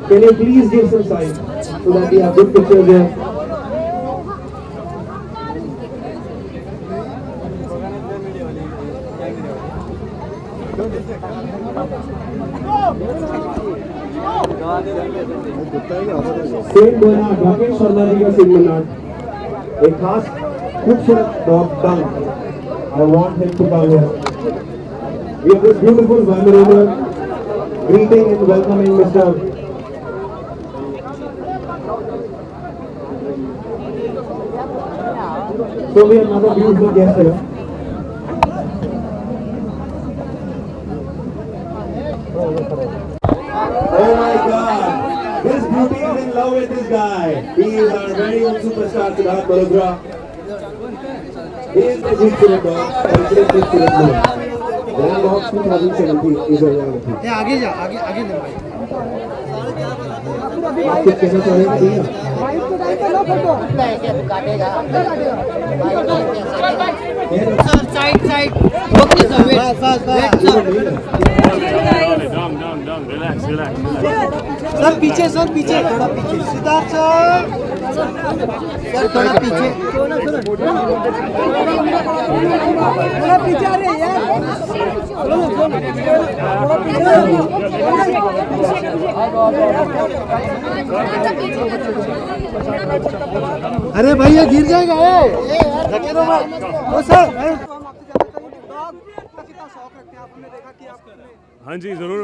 Can you please give some sign so that we have good pictures here? Saint Bernard Rakesh Sharma ji का Saint Bernard एक खास खूबसूरत dog डंग I want him to come here we have this beautiful memorable greeting and welcoming Mr. So we have another beautiful guest here. Oh my God! This beauty is in love with this guy. He is our very own superstar, Siddharth Malhotra. He is the good dog. Celebrated good dog. Grand Dog 2017 is a reality. ये आगे जा आगे दे भाई आप कुछ कहना चाहेंगे? Side okay sir wait Down. Relax. Sir पीछे थोड़ा पीछे सिद्धार्थ सर थोड़ा पीछे थोड़ा पीछे आ रहे यार अरे भाई ये गिर जाएगा धक्के दो मत ओ सर कितना शौक रखते हैं आपने देखा कि आप हाँ जी ज़रूर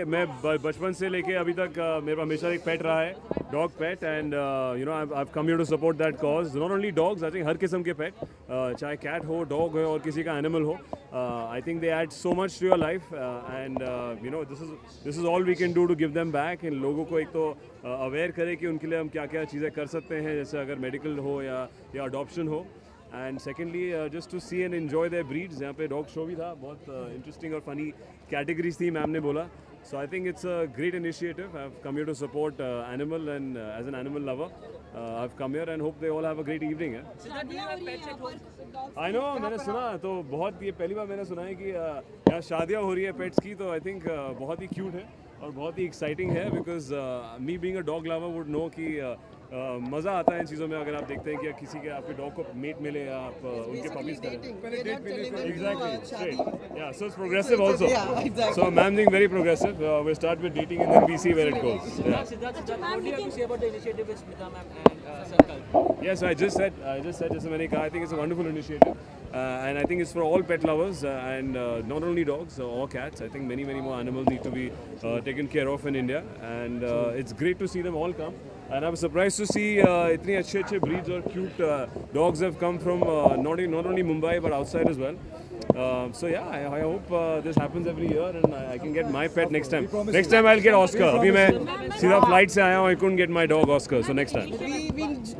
मैं बचपन से लेके अभी तक मेरे पास हमेशा एक पेट रहा है dog pet and you know I come here to support that cause not only dogs I think हर किस्म के पेट चाहे कैट हो डॉग हो और किसी का एनिमल हो I think they add so much to your life and you know this is all we can do to give them back इन लोगों को एक तो अवेयर करें कि उनके लिए हम क्या क्या चीज़ें कर सकते हैं जैसे अगर मेडिकल हो या अडॉप्शन हो and secondly just to see and enjoy their breeds यहाँ पे डॉग शो भी था बहुत इंटरेस्टिंग और फनी कैटेगरीज थी मैम ने बोला so I think it's a great initiative I have come here to support animal and as an animal lover I have come here and hope they all have a great evening I know मैंने सुना तो बहुत ये पहली बार मैंने सुना है कि यहाँ शादियाँ हो रही है पेट्स की तो आई थिंक बहुत ही क्यूट है और बहुत ही एक्साइटिंग है because me being a dog lover would know कि मज़ा आता है इन चीज़ों में अगर आप देखते हैं कि किसी के आपके डॉग को मेट मिले या आप उनके पपीज करें exactly yeah so it's progressive also so ma'am being very progressive we start with dating and then we see where it goes yes I just said जैसे मैंने कहा I think it's a wonderful initiative and I think it's for all pet lovers and not only dogs or cats I think many more animals need to be taken care of in India and it's great to see them all come and I was surprised to see इतनी अच्छे breeds और cute dogs have come from not only Mumbai but outside as well. So yeah, I hope this happens every year and I can get my pet next time. Next time I'll get Oscar. अभी मैं सीधा flight से आया हूँ. I couldn't get my dog Oscar, so next time.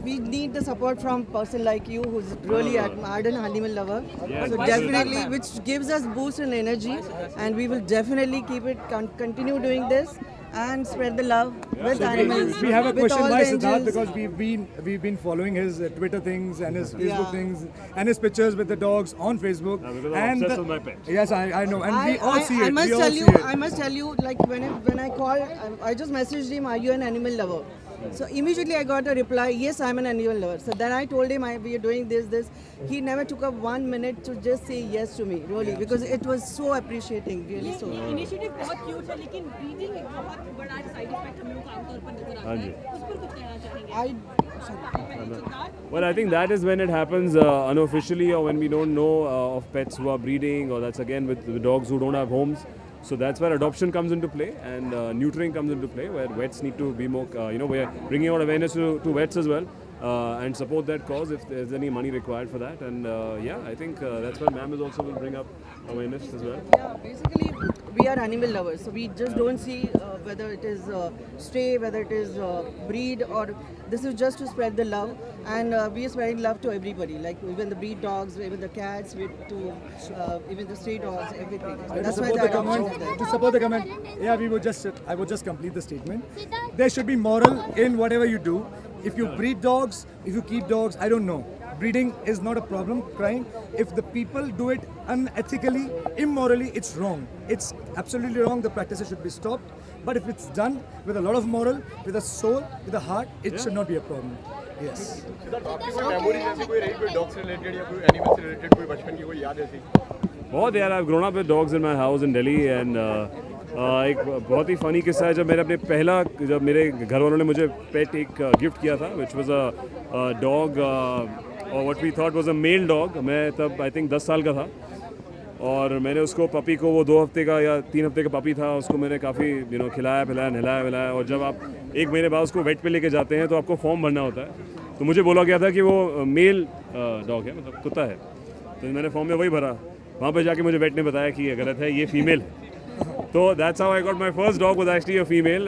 We need the support from person like you who's really an ardent animal lover. So definitely, which gives us boost and energy, and we will definitely keep it continue doing this. And spread the love with animals. We have a with question all by the Siddharth angels. because we've been following his Twitter things and his Facebook things and his pictures with the dogs on Facebook. Because I'm and obsessed with my pet. Yes, I know, and we all see it. I must we all tell you, see it. I must tell you, like when I called, I just messaged him, "Are you an animal lover?" So immediately I got a reply, "Yes, I'm an animal lover." So then I told him, "We are doing this." He never took up 1 minute to just say yes to me, really, because it was so appreciating, really so. Initiative बहुत cute है लेकिन breeding एक बहुत बड़ा side effect हम लोगों को आमतौर पर नजर आता है उस पर कुछ कहना चाहेंगे Well, I think that is when it happens unofficially or when we don't know of pets who are breeding or that's again with the dogs who don't have homes. So that's where adoption comes into play and neutering comes into play where vets need to be more, we're bringing out awareness to vets as well and support that cause if there's any money required for that. And I think that's where ma'am is also will bring up awareness as well. Yeah, basically we are animal lovers, so we just don't see whether it is stray, whether it is breed, or this is just to spread the love, and we are spreading love to everybody, like even the breed dogs, even the cats, even the stray dogs, everything. So that's why the adoption is there. To support the comment, yeah, I would just complete the statement. There should be moral in whatever you do. If you breed dogs, if you keep dogs, I don't know. Breeding is not a problem, crime. If the people do it unethically, immorally, it's wrong. It's absolutely wrong. The practices should be stopped. But if it's done with a lot of moral, with a soul, with a heart, it should not be a problem. Yes. आपकी कोई memory जैसी कोई रही, कोई dog से related या कोई animal से रिलेटेड, कोई बचपन की कोई याद ऐसी? बहुत यार, I've grown up with dogs in my house in Delhi and एक बहुत ही फ़नी किस्सा है, जब मेरे घर वालों ने मुझे पेट एक गिफ्ट किया था, which was a dog or what we thought was a male dog. मैं तब I think 10 साल का था और मैंने उसको पपी को, वो 2 हफ्ते का या 3 हफ्ते का पपी था, उसको मैंने काफ़ी खिलाया पिलाया नहलाया विलाया। और जब आप 1 महीने बाद उसको वेट पे लेके जाते हैं तो आपको फॉर्म भरना होता है। तो मुझे बोला गया था कि वो मेल डॉग है, मतलब कुत्ता है। तो मैंने फॉर्म में वही भरा। वहाँ पे जाके मुझे वेट ने बताया कि ये गलत है, ये फीमेल है। तो that's how I got my first dog, was actually a female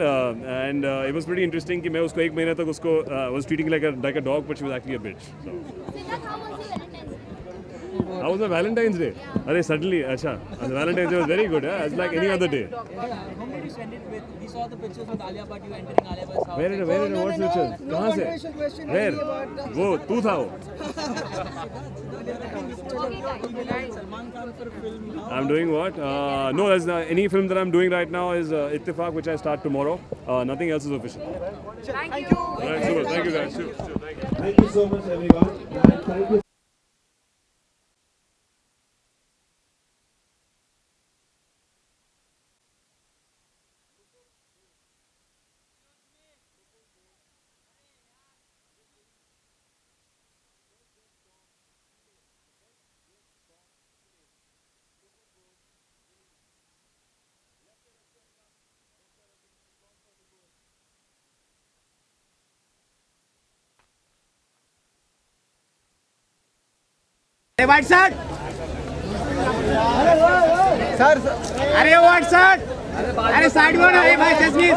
and it was pretty interesting कि मैं उसको 1 महीने तक उसको was treating like a dog, but she was actually a bitch. So. How was the Valentine's Day? अरे suddenly, अच्छा, Valentine's Day was very good. It's like any other day. Whom did you send it with? We saw the pictures with Alia Bhatt, you entering Alia Bhatt's house. Where what pictures? No कहाँ से? controversial question. Where? वो तू था वो. Salman Khan for a film. I'm doing what? No, there's any film that I'm doing right now is Ittifaq, which I start tomorrow. Nothing else is official. Thank you. Alright, super. Thank you guys. Sure, thank you. Thank you so much, everyone. And thank you. White shirt अरे white shirt अरे side में ना भाई तस्वीर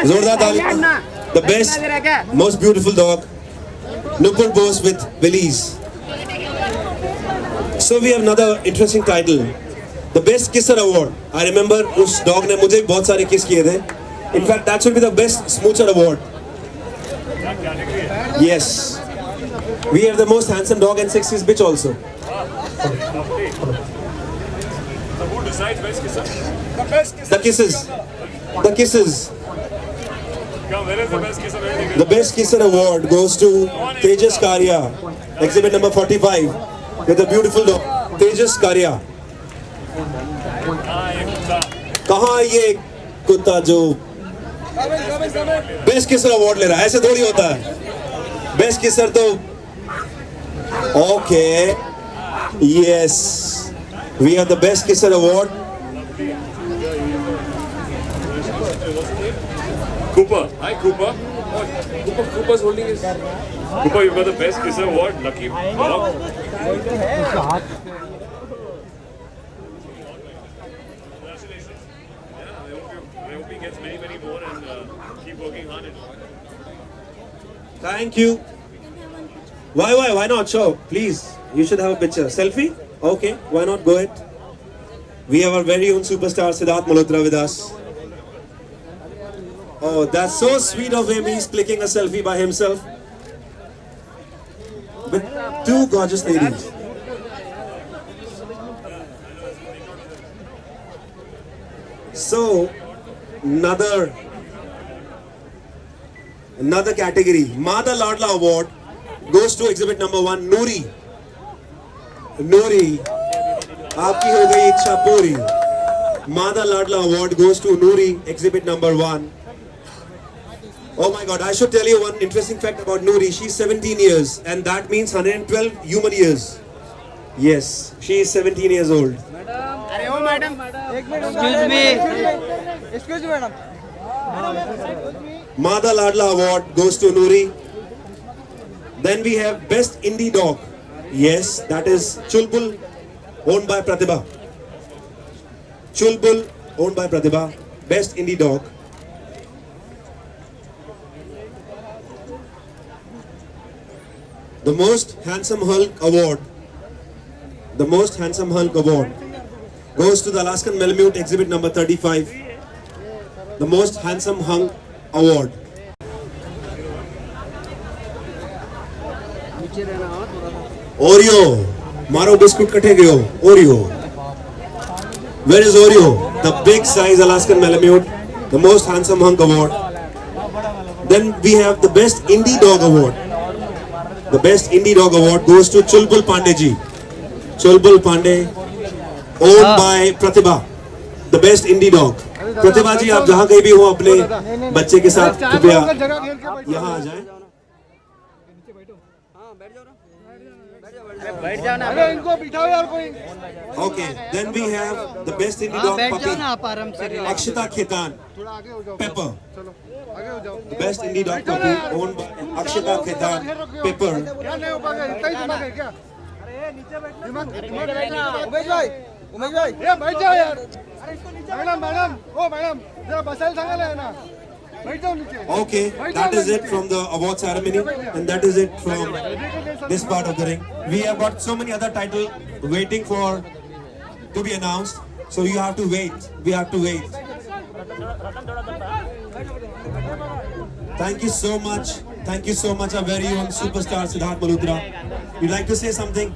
जोरदार ताली. The best, most beautiful dog, Nupur Bose with Willies. So we have another interesting title, the Best Kisser Award. I remember उस dog ने मुझे बहुत सारे kiss किए थे. In fact, that should be the Best Smoocher Award. Yes. We have the most handsome dog and sexiest bitch also. So who decides best kisser? The kisses. The kisses. Come, where is the best kisser? The Best Kisser Award goes to Tejas Karya, exhibit number 45, with a beautiful dog, Tejas Karya. कहाँ ये कुत्ता जो Best Kisser Award ले रहा है? ऐसे थोड़ी होता है. Best Kisser तो okay. Yes, we have the Best Kisser Award. Cooper. Hi, Cooper. Oh, Cooper's holding his. Cooper, you've got the Best Kisser Award. Lucky dog. Congratulations. Yeah, I hope he gets many, many more and keep working hard. Thank you. Why not? Sure, please. You should have a picture. Selfie? Okay, why not? Go ahead. We have our very own superstar Siddharth Malhotra with us. Oh, that's so sweet of him. He's clicking a selfie by himself with 2 gorgeous ladies. So, another category, Mada Ladla Award goes to exhibit number 1, Noori. Noori, आपकी हो गई इच्छा पूरी. Mada Ladla Award goes to Noori, exhibit number 1. Oh my God, I should tell you one interesting fact about Noori. She's 17 years and that means 112 human years. Yes, she is 17 years old. अरे ओ madam Excuse me, madam. Mada Ladla Award goes to Noori. Then we have Best Indie Dog. Yes, that is Chulbul, owned by Pratibha. Chulbul, owned by Pratibha. Best Indie Dog. The Most Handsome Hulk Award. The Most Handsome Hulk Award goes to the Alaskan Malamute exhibit number 35. The Most Handsome Hulk Award. Oreo. Maro biscuit kate gayo. Oreo. Where is Oreo? The big size Alaskan Malamute. the most handsome hunk award. Then we have the best indie dog award. The best indie dog award goes to Chulbul Pandey ji. Chulbul Pandey, owned by Pratibha, the best indie dog. Pratibha ji, आप जहाँ कहीं भी हो अपने बच्चे के साथ कृपया यहाँ आ जाएं. बैठ जाओ ना अरे इनको बिठाओ यार कोई Okay, then we have the best indie dog puppy, Akshita Khetan, Pepper. आगे हो जाओ The best indie dog puppy owned by Akshita Khetan, Pepper. क्या नहीं हो पाएगा इतना ही दिमाग है क्या उमेश भाई ये बैठ जाओ यार मैडम मैडम ओ मैडम जरा बसायला सांगा ना यांना. बैठ जाओ नीचे Okay, that is it from the award ceremony, and that is it from this part of the ring. We have got so many other titles waiting for to be announced, so you have to wait. We have to wait. Thank you so much. Thank you so much, our very own superstar Siddharth Malhotra. You'd like to say something?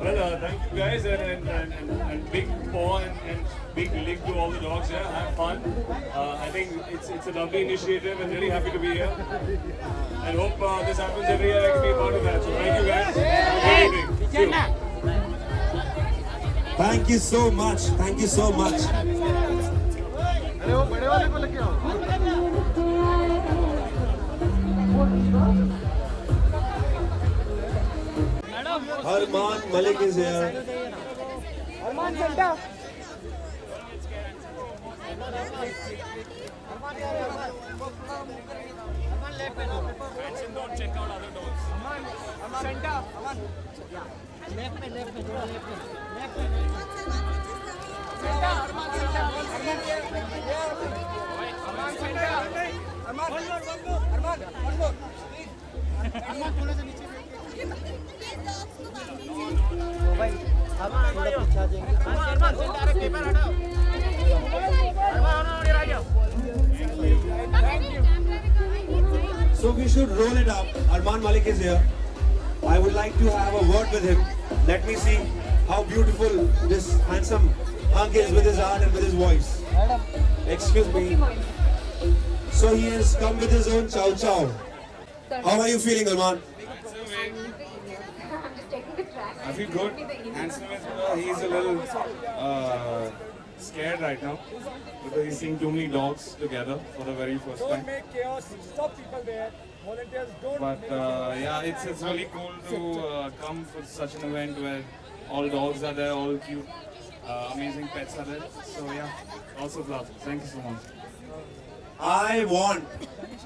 Well, thank you guys and big paw and big link to all the dogs here. Have fun. I think it's a lovely initiative and really happy to be here. And hope this happens every year. I can be a part of that. So thank you guys. Have a great evening. See you. Thank you so much. Thank you so much. अरे वो बड़े वाले को लेके आओ Arman Malik is here. Don't check out other dogs. So we should roll it up. Arman Malik is here. I would like to have a word with him. Let me see how beautiful this handsome hunk is with his art and with his voice. Excuse me. So he has come with his own chow chow. How are you feeling, Arman? I feel good. Handsome is he's a little scared right now because he's seeing too many dogs together for the very first time. Make chaos. Stop people there. Volunteers don't. But yeah, it's really cool to come for such an event where all dogs are there, all cute, amazing pets are there. So yeah, lots of love. Thank you so much. I want,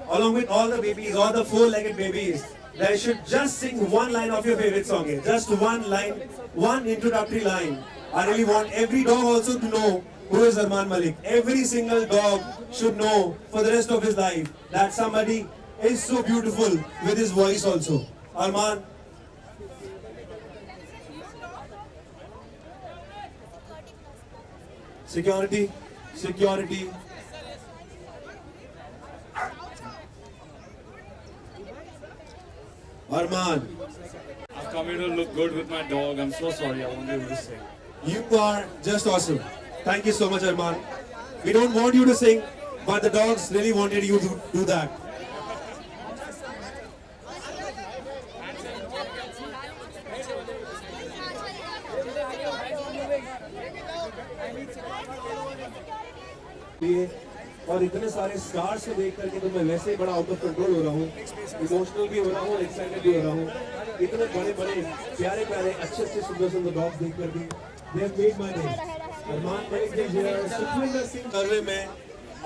along with all the babies, all the four-legged babies, that you should just sing one line of your favorite song here. Just one line, one introductory line. I really want every dog also to know who is Arman Malik. Every single dog should know for the rest of his life that somebody is so beautiful with his voice also. Arman. Security, security. Arman, I've come here to look good with my dog. I'm so sorry, I won't be able to sing. you are just awesome. Thank you so much, Arman. We don't want you to sing, but the dogs really wanted you to do that. और इतने सारे stars को देख करके तो मैं वैसे ही बड़ा आउट ऑफ कंट्रोल हो रहा हूँ, इमोशनल भी हो रहा हूँ, एक्साइटेड भी हो रहा हूँ. इतने बड़े बड़े प्यारे प्यारे अच्छे अच्छे सुंदर सुंदर डॉग्स देख करके they have made my day. Armaan Malik ji here, Sukhvinder Singh सर्वे में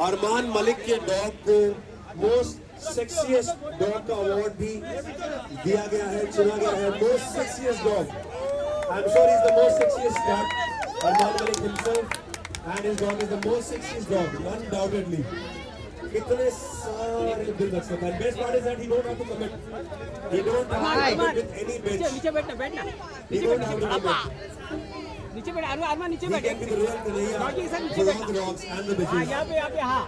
अरमान मलिक के डॉग को मोस्ट सेक्सीएस्ट डॉग का अवार्ड भी दिया गया है, चुना गया है. Most sexiest dog. I'm sure he's the most sexiest dog. Arman Malik himself. And his dog is the most sexiest dog, undoubtedly. इतने सारे दिल रख सकता है. Best part is that he don't have to commit. He don't have to commit with any bitch. नीचे बैठना बैठना He don't have to commit. नीचे बैठ अरमान नीचे He बैठ can be the real Kanhaiya for all the dogs and the bitches. यहाँ पे हाँ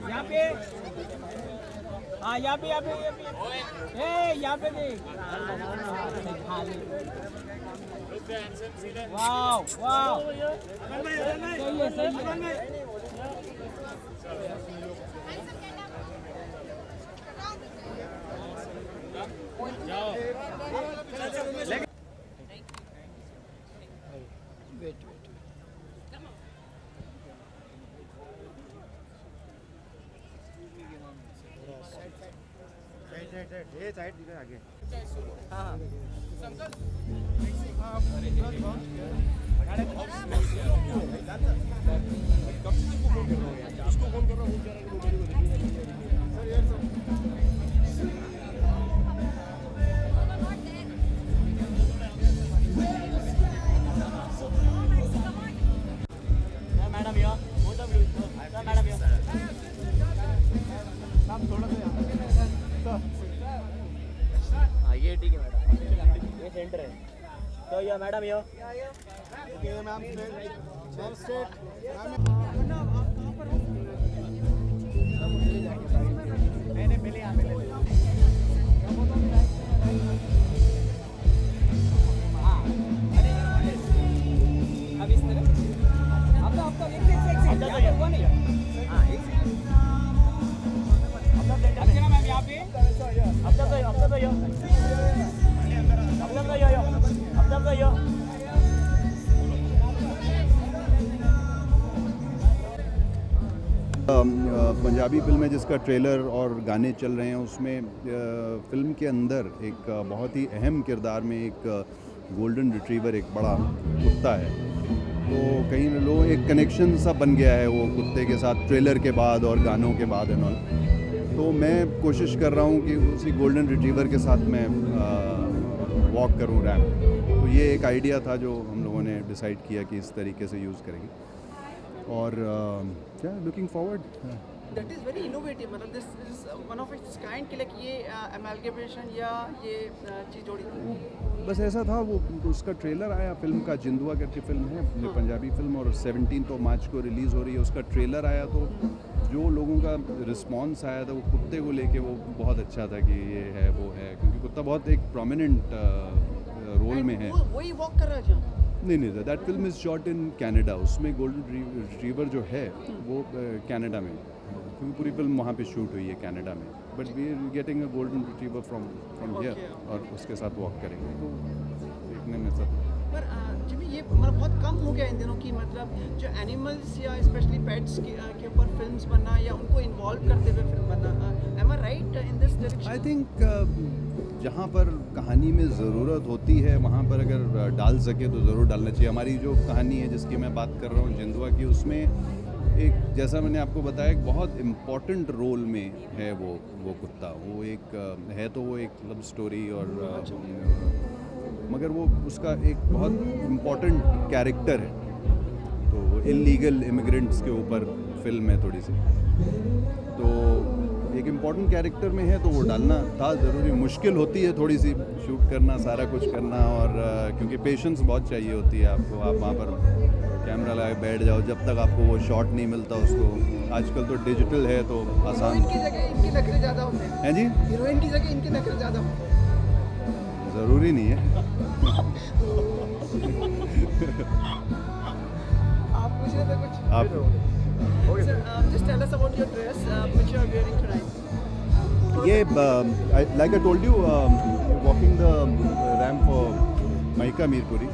यहाँ पे हाँ यहाँ पे यहाँ पे देख वाव वाव सही है मैडम यहाँ मैडम यहाँ ये ठीक है मैडम ये सेंटर है तो ये मैडम ये ओके मैम मैम स्ट्रेट मैंने पहले यहाँ पे ले लिया हाँ अब इस तरह अब तो एक हुआ नहीं हाँ एक अब मैम यहाँ पे अब तो पंजाबी फिल्म है जिसका ट्रेलर और गाने चल रहे हैं उसमें फिल्म के अंदर एक बहुत ही अहम किरदार में एक गोल्डन रिट्रीवर एक बड़ा कुत्ता है तो कहीं लोग एक कनेक्शन सा बन गया है वो कुत्ते के साथ ट्रेलर के बाद और गानों के बाद एंड ऑल तो मैं कोशिश कर रहा हूँ कि उसी गोल्डन रिट्रीवर के साथ मैं वॉक करूँ रैम्प तो ये एक आइडिया था जो हम लोगों ने डिसाइड किया कि इस तरीके से यूज़ करेंगे और क्या looking forward that is very innovative मतलब this is one of its kind कि लाइक ये अमैलगमेशन या ये चीज़ जोड़ी बस ऐसा था वो उसका ट्रेलर आया फिल्म का जिंदुआ करके फिल्म है ये पंजाबी फिल्म और 17 मार्च को रिलीज़ हो रही है उसका ट्रेलर आया तो जो लोगों का रिस्पांस आया था वो कुत्ते को लेके वो बहुत अच्छा था कि ये है वो है क्योंकि कुत्ता बहुत एक प्रोमिनेंट रोल में है वही वॉक कर रहा है नहीं that film is shot in Canada उसमें गोल्डन रिट्रीवर जो है वो कनाडा में क्योंकि पूरी फिल्म वहाँ पे शूट हुई है कनाडा में but we are getting a golden retriever from here और उसके साथ वॉक करेंगे तो देखने में सब पर जिमी ये मतलब बहुत कम हो गया इन दिनों की मतलब जो एनिमल्स या स्पेशली पेट्स के ऊपर फिल्म्स बनना या उनको इन्वॉल्व करते हुए फिल्म बनना am I right in this direction I think जहाँ पर कहानी में ज़रूरत होती है वहाँ पर अगर डाल सके तो ज़रूर डालना चाहिए हमारी जो कहानी है जिसकी मैं बात कर रहा हूँ जिंदुआ की उसमें एक जैसा मैंने आपको बताया एक बहुत इम्पॉर्टेंट रोल में है वो कुत्ता वो एक है तो वो एक लव स्टोरी और मगर वो उसका एक बहुत इम्पॉर्टेंट कैरेक्टर है तो इलीगल इमिग्रेंट्स के ऊपर फिल्म है थोड़ी सी तो एक इम्पॉर्टेंट कैरेक्टर में है तो वो डालना था ज़रूरी मुश्किल होती है थोड़ी सी शूट करना सारा कुछ करना और क्योंकि पेशेंस बहुत चाहिए होती है आपको आप वहाँ पर कैमरा लगा के बैठ जाओ जब तक आपको वो शॉट नहीं मिलता उसको आजकल तो डिजिटल है तो आसान की जगह इनके नखरे ज़्यादा होते हैं जी हीरोइन की जगह इनके नखरे ज़्यादा होते हैं ज़रूरी नहीं है आप पूछ रहे थे कुछ आप just tell us about your dress which you are wearing tonight ये like I told you walking the ramp for mica Mirpuri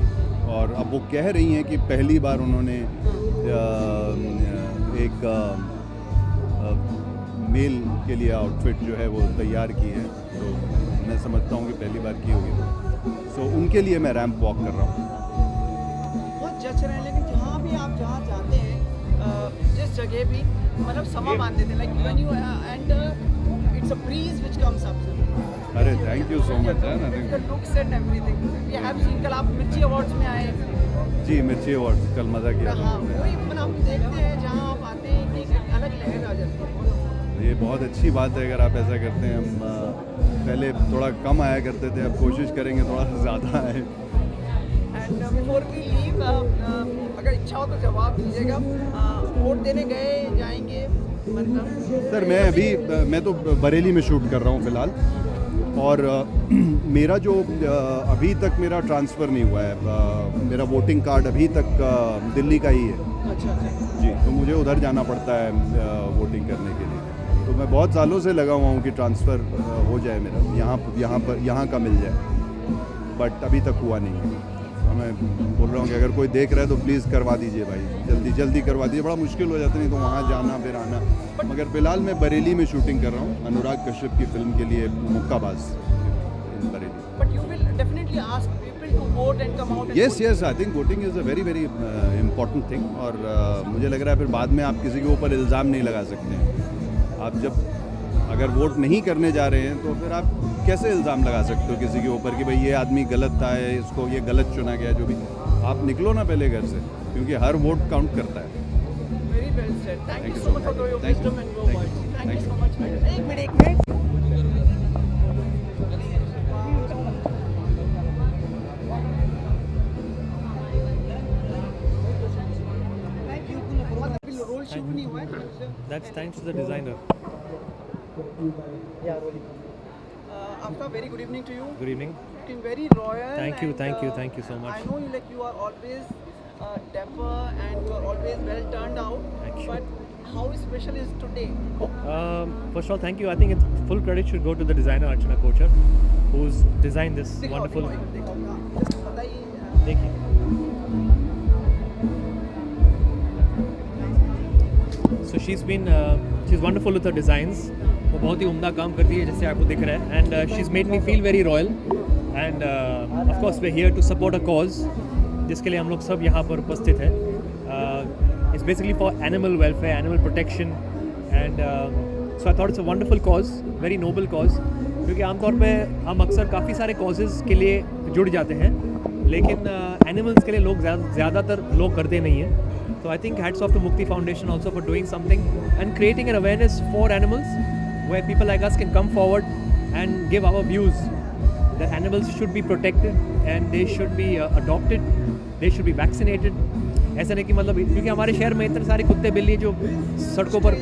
और अब वो कह रही हैं कि पहली बार उन्होंने एक मेल के लिए आउटफिट जो है वो तैयार की है तो मैं समझता हूँ कि पहली बार की होगी सो उनके लिए मैं रैम्प वॉक कर रहा हूँ बहुत जच रहे हैं लेकिन जहाँ भी आप जहाँ जाते हैं जिस जगह भी मतलब समा मान देते हैं like when you end it's a breeze which comes up अरे थैंक यू सो मच यार the looks and everything we have seen कल आप मिर्ची अवार्ड्स में आए जी मिर्ची अवार्ड्स कल मज़ा किया हाँ वही मतलब हम देखते हैं जहाँ आप आते हैं कि एक अलग लहर आ जाती है ये बहुत अच्छी बात है अगर आप ऐसा करते हैं हम पहले थोड़ा कम आया करते थे अब कोशिश करेंगे थोड़ा ज़्यादा आए एंड बिफोर वी लीव अगर इच्छा हो तो जवाब दीजिएगा वोट देने गए जाएंगे मतलब सर मैं तो बरेली में शूट कर रहा हूँ फ़िलहाल, और मेरा जो अभी तक मेरा ट्रांसफ़र नहीं हुआ है, मेरा वोटिंग कार्ड अभी तक दिल्ली का ही है। अच्छा जी, तो मुझे उधर जाना पड़ता है वोटिंग करने के लिए। तो मैं बहुत सालों से लगा हुआ हूँ कि ट्रांसफ़र हो जाए मेरा, यहाँ का मिल जाए, बट अभी तक हुआ नहीं है। तो मैं बोल रहा हूँ कि अगर कोई देख रहा है तो प्लीज़ करवा दीजिए भाई, जल्दी करवा दीजिए। बड़ा मुश्किल हो जाता है, नहीं तो वहाँ जाना फिर आना। मगर फ़िलहाल मैं बरेली में शूटिंग कर रहा हूँ अनुराग कश्यप की फ़िल्म के लिए, मुक्काबाज इन Bareilly. But you will definitely ask people to vote and come out. Yes, I think voting is a very important thing। और मुझे लग रहा है फिर बाद में आप किसी के ऊपर इल्ज़ाम नहीं लगा सकते हैं। आप जब अगर वोट नहीं करने जा रहे हैं तो फिर आप कैसे इल्ज़ाम लगा सकते हो किसी के ऊपर कि भाई ये आदमी गलत था, इसको ये गलत चुना गया, जो भी। आप निकलो ना पहले घर से, क्योंकि हर वोट काउंट करता है। Very well said. Thank you so much for your wisdom and your words. Thank you so much. एक मिनट रोल शूट नहीं हुआ है। That's thanks to the designer. After very good evening to you. Good evening. Looking very royal. Thank you so much. I know you are always dapper and you are always well turned out. Thank you. But how special is today? First of all, thank you. I think it's full credit should go to the designer Archana Kochar, who's designed this wonderful. Just बताइए। देखिए, so she's wonderful with her designs. वो बहुत ही उम्दा काम करती है, जैसे आपको दिख रहा है, and she's made me feel very royal, and of course we're here to support a cause जिसके लिए हम लोग सब यहाँ पर उपस्थित हैं। It's basically for animal welfare, animal protection, and so I thought it's a wonderful cause, very noble cause, क्योंकि आमतौर पे हम अक्सर काफ़ी सारे causes के लिए जुड़ जाते हैं, लेकिन animals के लिए लोग ज़्यादातर लोग करते नहीं हैं। So I think hats off to Mukti Foundation also for doing something and creating an awareness for animals, where people like us can come forward and give our views that animals should be protected and they should be adopted, they should be vaccinated. ऐसा नहीं कि मतलब, क्योंकि हमारे शहर में इतने सारे कुत्ते बिल्ली जो सड़कों पर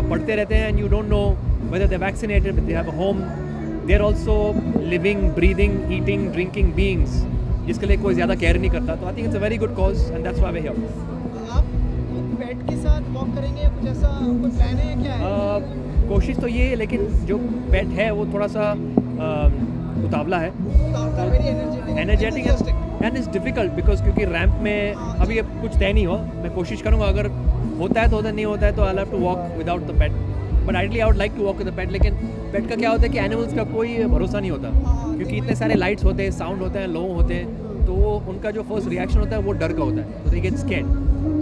पड़ते रहते हैं, and you don't know whether they're vaccinated, but they have a home. They're also living, breathing, eating, drinking beings, जिसके लिए कोई ज़्यादा केयर नहीं करता। तो I think it's a very good cause and that's why we're here. आप पेट के साथ वॉक करेंगे, कुछ ऐसा कोई प्लान है क्या है? कोशिश तो ये है, लेकिन जो पेट है वो थोड़ा सा उतावला है, energetic and it's difficult because क्योंकि रैंप में अभी अब कुछ तय नहीं हुआ। मैं कोशिश करूँगा, अगर होता है तो होता, नहीं होता है तो I have to walk without the pet, but ideally I would like to walk with the pet. लेकिन पेट का क्या होता है कि एनिमल्स का कोई भरोसा नहीं होता, क्योंकि इतने सारे लाइट्स होते हैं, साउंड होते हैं, लोग होते हैं, तो वो उनका जो फर्स्ट रिएक्शन होता है वो डर का होता है, तो they get scared.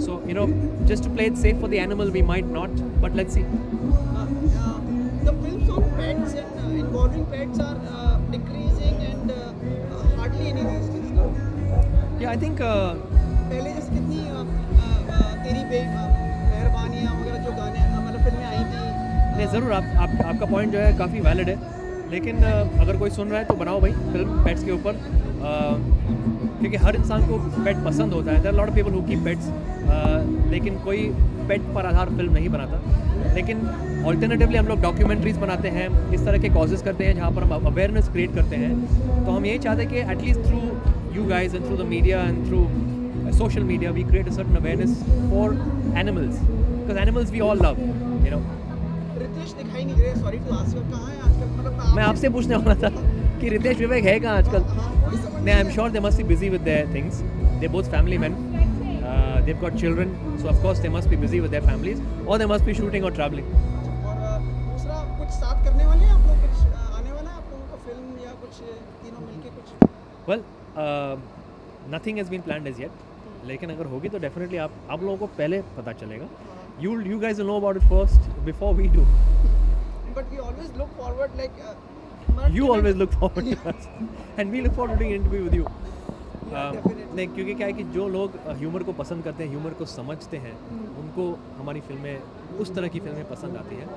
So, you know, just to play it safe for the animal, we might not, but let's see. The films on pets and involving pets are decreasing and hardly any these days. Yeah, I think पहले जैसे कितनी तेरी मेहरबानियाँ वगैरह जो गाने मतलब फिल्में आई थी। नहीं, ज़रूर आपका पॉइंट जो है काफ़ी वैलिड है, लेकिन अगर कोई सुन रहा है तो बनाओ भाई फिल्म पेट्स के ऊपर, क्योंकि हर इंसान को पेट पसंद होता है। There are lot of people who keep pets, लेकिन कोई पेट पर आधार फिल्म नहीं बनाता। लेकिन ऑल्टरनेटिवली हम लोग डॉक्यूमेंट्रीज बनाते हैं, इस तरह के कॉजेज़ करते हैं जहाँ पर हम अवेयरनेस क्रिएट करते हैं। तो हम यही चाहते हैं कि at least through you guys and through the media and through social media we create a certain awareness for animals, because animals we all love, you know. Ritesh दिखाई नहीं दे रहे, सॉरी टू आस्क, कहाँ है आजकल? मतलब मैं आपसे पूछने वाला था कि रितेश विवेक है कहाँ आजकल? No, I'm sure they must be busy with their things. They're both family men. They've got children, so of course they must be busy with their families, or they must be shooting or traveling. और दूसरा कुछ साथ करने वाले हैं आप लोग, कुछ आने वाला है आप लोगों का फिल्म या कुछ तीनों मिलके कुछ? Well, nothing has been planned as yet. लेकिन अगर होगी तो definitely आप लोगों को पहले पता चलेगा. You guys will know about it first before we do. But we always look forward, like. You always look forward to us, and we look forward to doing an interview with you. नहीं, क्योंकि क्या है कि जो लोग humour को पसंद करते हैं, ह्यूमर को समझते हैं, उनको हमारी फिल्में, उस तरह की फिल्में पसंद आती हैं।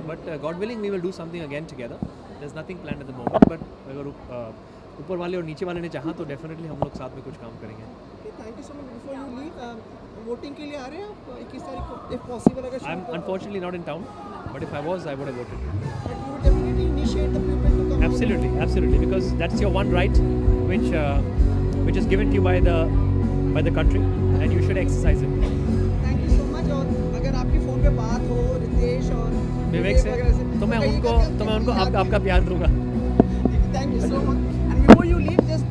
But God willing we will do something again together. There is nothing planned at the moment, but अगर ऊपर वाले और नीचे वाले ने चाहा तो डेफिनेटली हम लोग साथ में कुछ काम करेंगे। Thank you so much. Before you leave, voting के लिए आ रहे हैं आप 21 तारीख को, इफ पॉसिबल अगर I'm unfortunately not in town, but if I was, I would have voted. But you would definitely initiate the people to come. Absolutely, absolutely, because that's your one right, which is given to you by the country, and you should exercise it. Thank you so much. और अगर आपकी phone पे बात हो रितेश और विवेक से, वगैरह तो मैं उनको आपका प्यार दूंगा. Thank you so much. And before you leave just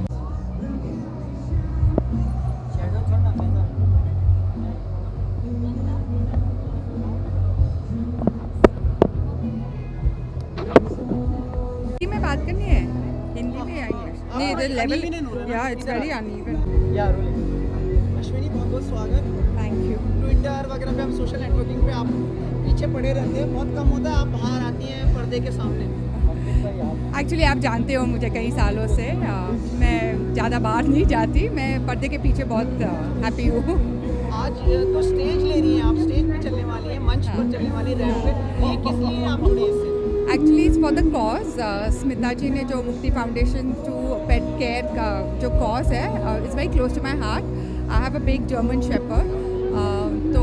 Hindi में बात करनी है, हिंदी में या इंग्लिश? नहीं, द लेवल या इट्स वेरी अनइवन. या अश्विनी, बहुत बहुत स्वागत. Thank you. ट्विटर वगैरह पे, हम सोशल नेटवर्किंग पे आप पीछे पड़े रहते हैं, बहुत कम होता है आप बाहर आती हैं पर्दे के सामने. एक्चुअली आप जानते हो मुझे कई सालों से, मैं ज़्यादा बाहर नहीं जाती, मैं पर्दे के पीछे बहुत हैप्पी हूँ. आज तो स्टेज ले रही हैं आप, स्टेज पे चलने वाली हैं, मंच पर चलने वाली है, रैंप पे. ये किस लिए आप जुड़ी इससे? Actually it's for the cause. Smita ji ने जो मुक्ति फाउंडेशन टू पेट केयर का जो कॉज है, it's very close to my heart. I have a big German shepherd, तो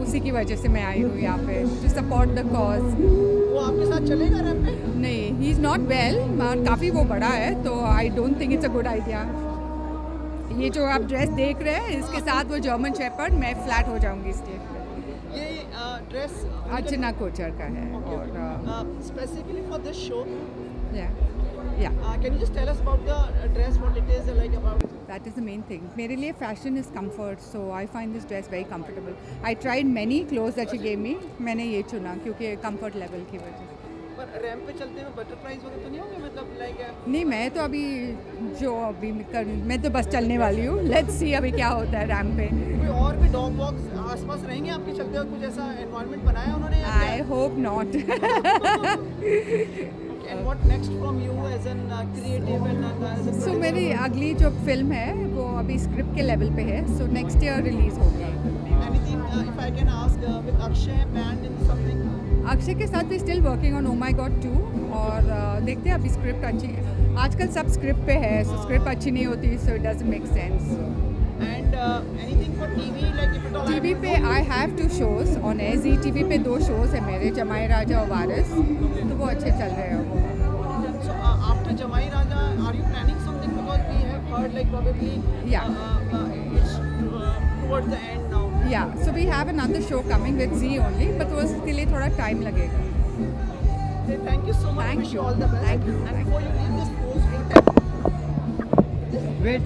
उसी की वजह से मैं आई हूँ यहाँ पे टू सपोर्ट द कॉज. वो आपके साथ चलेगा रैंप पे? नहीं, ही इज़ नॉट वेल, काफ़ी वो बड़ा है, तो I don't think it's a good idea. ये जो आप ड्रेस देख रहे हैं, इसके साथ वो जर्मन शेपर्ड, मैं फ्लैट हो जाऊंगी स्टेज पे. ये ड्रेस अर्चना कोचर का है. और specifically for this show. Yeah can you just tell us about the dress, what it is like about? That is the main thing. मेरे लिए fashion is comfort, so I find this dress very comfortable. I tried many clothes that she gave me, मैंने ये चुना क्योंकि comfort level की वजह से. पर रैंप पे चलते हुए बटरफ्लाइज वगैरह तो नहीं होंगे, मतलब लाइक? नहीं, मैं तो मैं तो बस चलने वाली हूँ. लेट्स सी अभी क्या होता है रैंप पे. कोई और भी डॉग वॉक्स आसपास रहेंगे आपके चलते हुए? कुछ ऐसा एनवायरनमेंट बनाया उन्होंने? I hope not. And what next from you as an creative and so मेरी अगली जो फिल्म है वो अभी स्क्रिप्ट के लेवल पे है, सो नेक्स्ट ईयर रिलीज होगी. Anything if I can ask with Akshay band in something? Akshay के साथ भी still working on oh my God 2, और देखते हैं अभी स्क्रिप्ट अच्छी. आजकल सब स्क्रिप्ट पे है, सो स्क्रिप्ट अच्छी नहीं होती, so it doesn't make sense. And anything for TV, like if it all? TV पे I have 2 shows on air. Zee TV पे 2 shows है मेरे, जमाई राजा और वारिस, तो वो अच्छे चल रहे हैं. So after Jamai Raja, are you planning something? Because we have heard like probably it's towards the end now. Yeah, so we have another show coming with Z only, but वो उसके लिए थोड़ा टाइम लगेगा. Thank you so much. Thank Wish you. you all the best. Thank you. And before you leave this post, wait.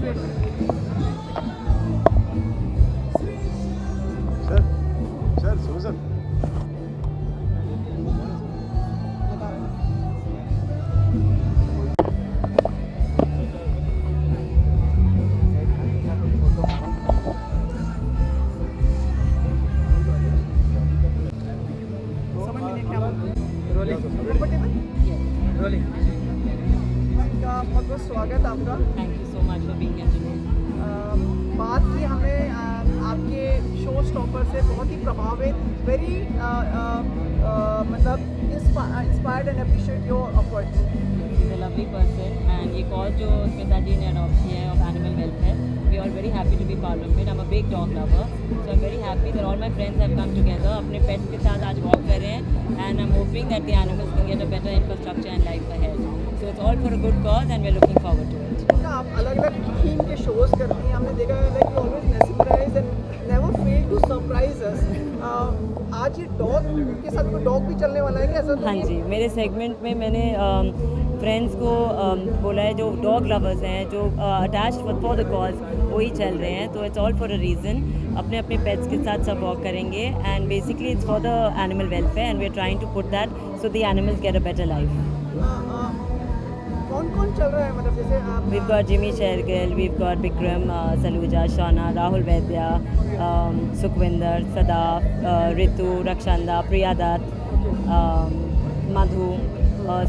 Sir Sujan बहुत बहुत स्वागत आपका. Thank you so much for being here. बात की हमने आपके शो स्टॉपर से, बहुत ही प्रभावित, वेरी मतलब inspired and appreciate your efforts. Is a lovely person and ये कॉज जो स्मिता जी ने अडॉप्ट किया है of animal welfare, we are very happy to be part of it. I am a big dog lover, so I am very happy that all my friends have come together. अपने pets के साथ आज walk कर रहे हैं and I am hoping that the animals can get a better infrastructure and life ahead. So it's all for a good cause and we are looking forward to it. आप अलग अलग theme के shows करती हैं, हमने देखा है like you always mesmerize and never fail to surprise us. आज ये डॉग के साथ कोई डॉग भी चलने वाला है क्या? ऐसा? हाँ जी, मेरे सेगमेंट में मैंने फ्रेंड्स को बोला है जो डॉग लवर्स हैं, जो अटैच फॉर द कॉज, वही चल रहे हैं. तो it's all for a reason. अपने अपने पेट्स के साथ सब वॉक करेंगे and basically it's for the animal welfare and we are trying to put that so the animals get a better life. कौन कौन चल रहा है, मतलब जैसे आप? We've got Jimmy Shergill, we've got Bikram Saluja, Shauna, Rahul Vaidya, Sukhwinder, Sadaf, Ritu, Rakshanda, Priya Dutt, Madhu,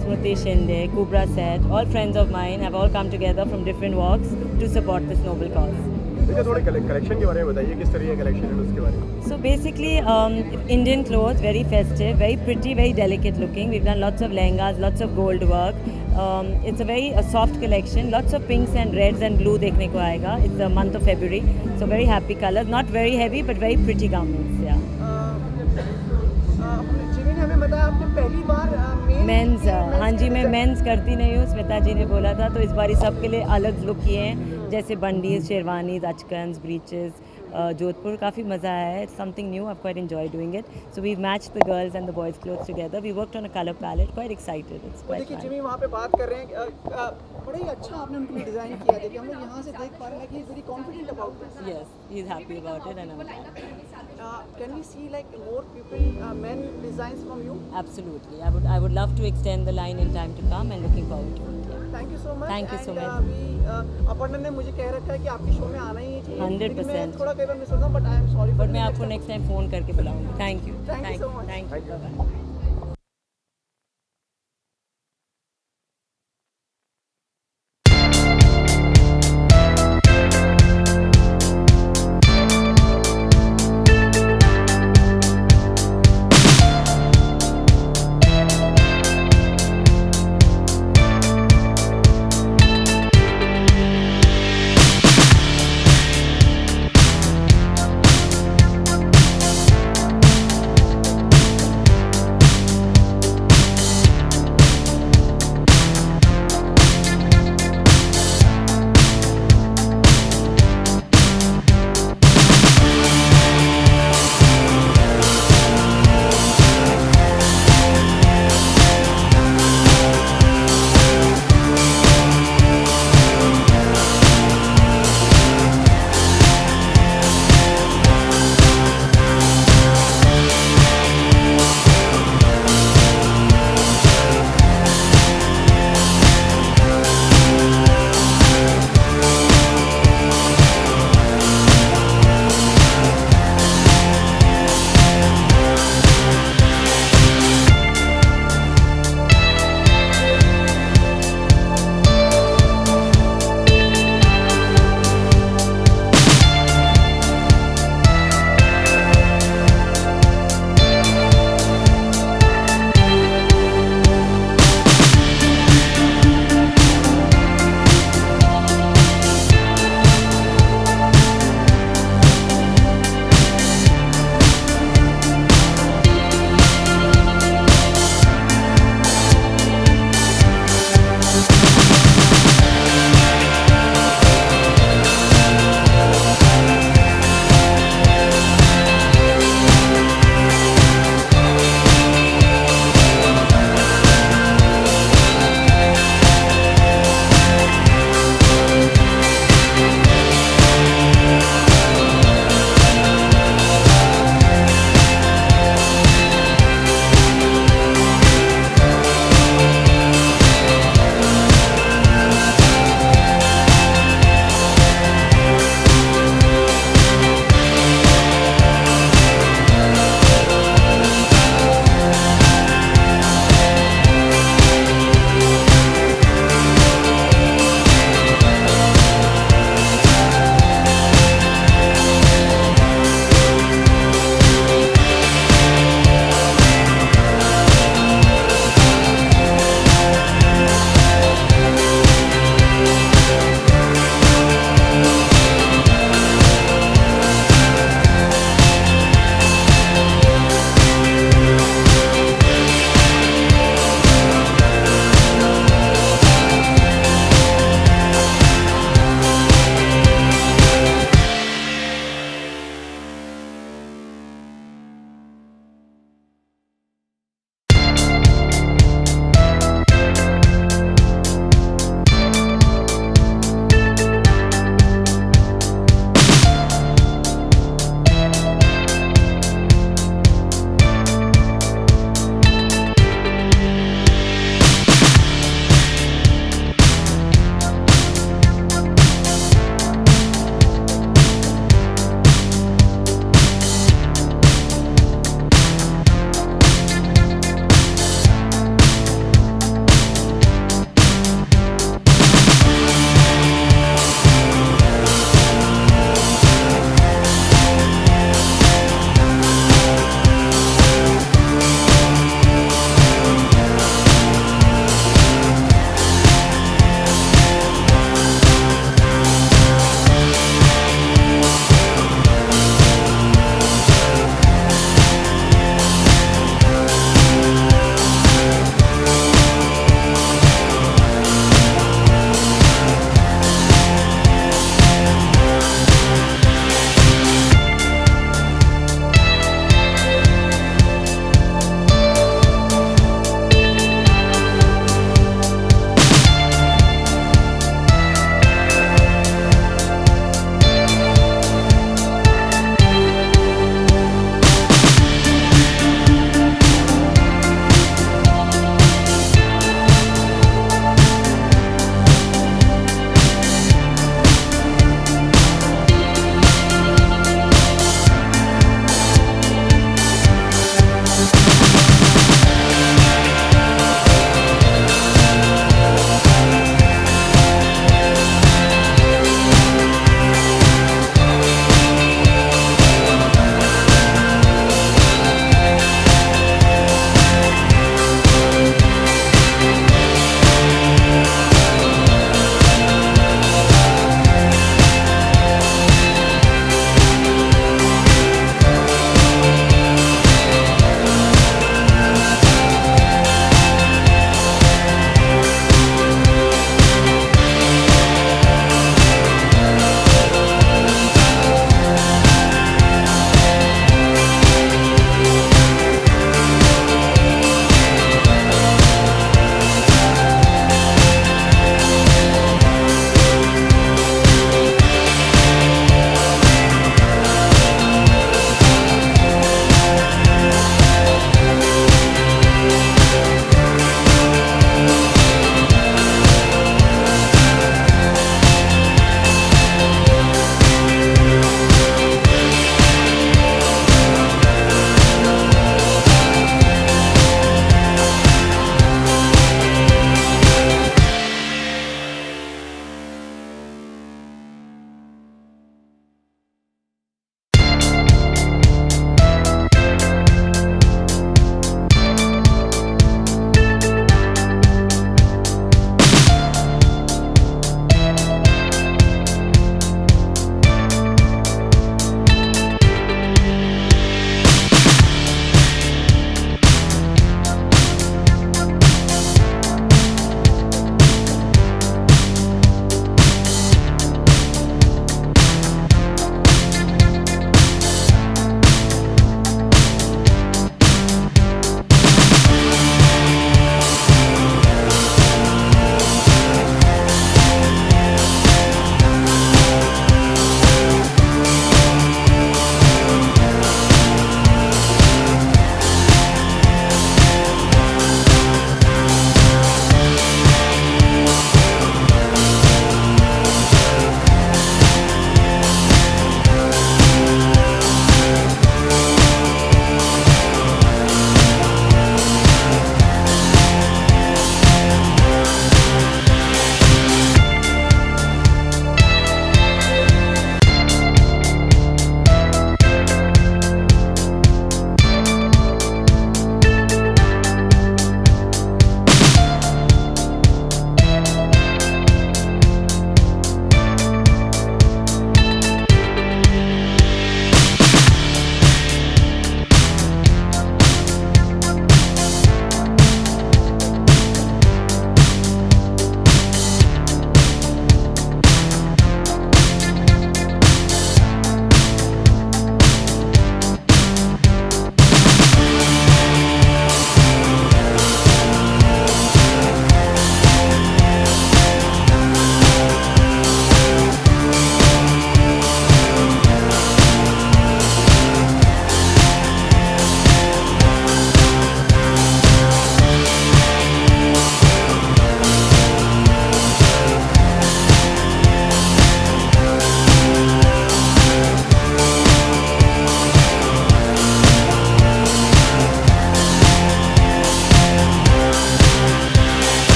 Smriti Shinde, Kubra Set, all friends of mine have all come together from different walks to support this noble cause. अच्छा थोड़े collection के बारे में बताइए, किस तरह का collection है उसके बारे में. So basically, Indian clothes, very festive, very pretty, very delicate looking. We've done lots of lehengas, lots of gold work. It's a very soft collection. Lots of pinks and reds and blue देखने को आएगा. It's the month of February, so very happy colors. Not very heavy, but very pretty garments. Yeah. जिन्हें हमें बताया आपने पहली बार mains हाँ जी, मैं मेंस करती नहीं हूँ, स्मिता जी ने बोला था, तो इस बार सबके लिए अलग लुक किए हैं, जैसे बंडीज, शेरवानीज, अचकन्स, ब्रीचेस. जोधपुर काफ़ी मज़ा आया है. It's something new. I've quite enjoyed doing it. So we've matched the girls and the boys' clothes together. We worked on a color palette. Quite excited. It's quite देखिए fun. जिमी वहाँ पे बात कर रहे हैं बड़ा ही अच्छा आपने उनके लिए डिज़ाइन किया. देखिए हम लोग यहाँ से देख पा रहे हैं कि he's very confident about this. Yes, he's happy about it, and I'm glad. Can we see like more people, men designs from you? Absolutely. I would love to extend the line in time to come, and looking forward to it. Thank you so much. Thank you so much. अभी अपर्णा ने मुझे कह रखा है कि आपके show में आना ही चाहिए. 100%. मैं थोड़ा कई बार मिस होता हूँ, but I am sorry. But मैं आपको next time phone करके बुलाऊंगी. Thank you. Thank you so much. Thank you. Bye-bye.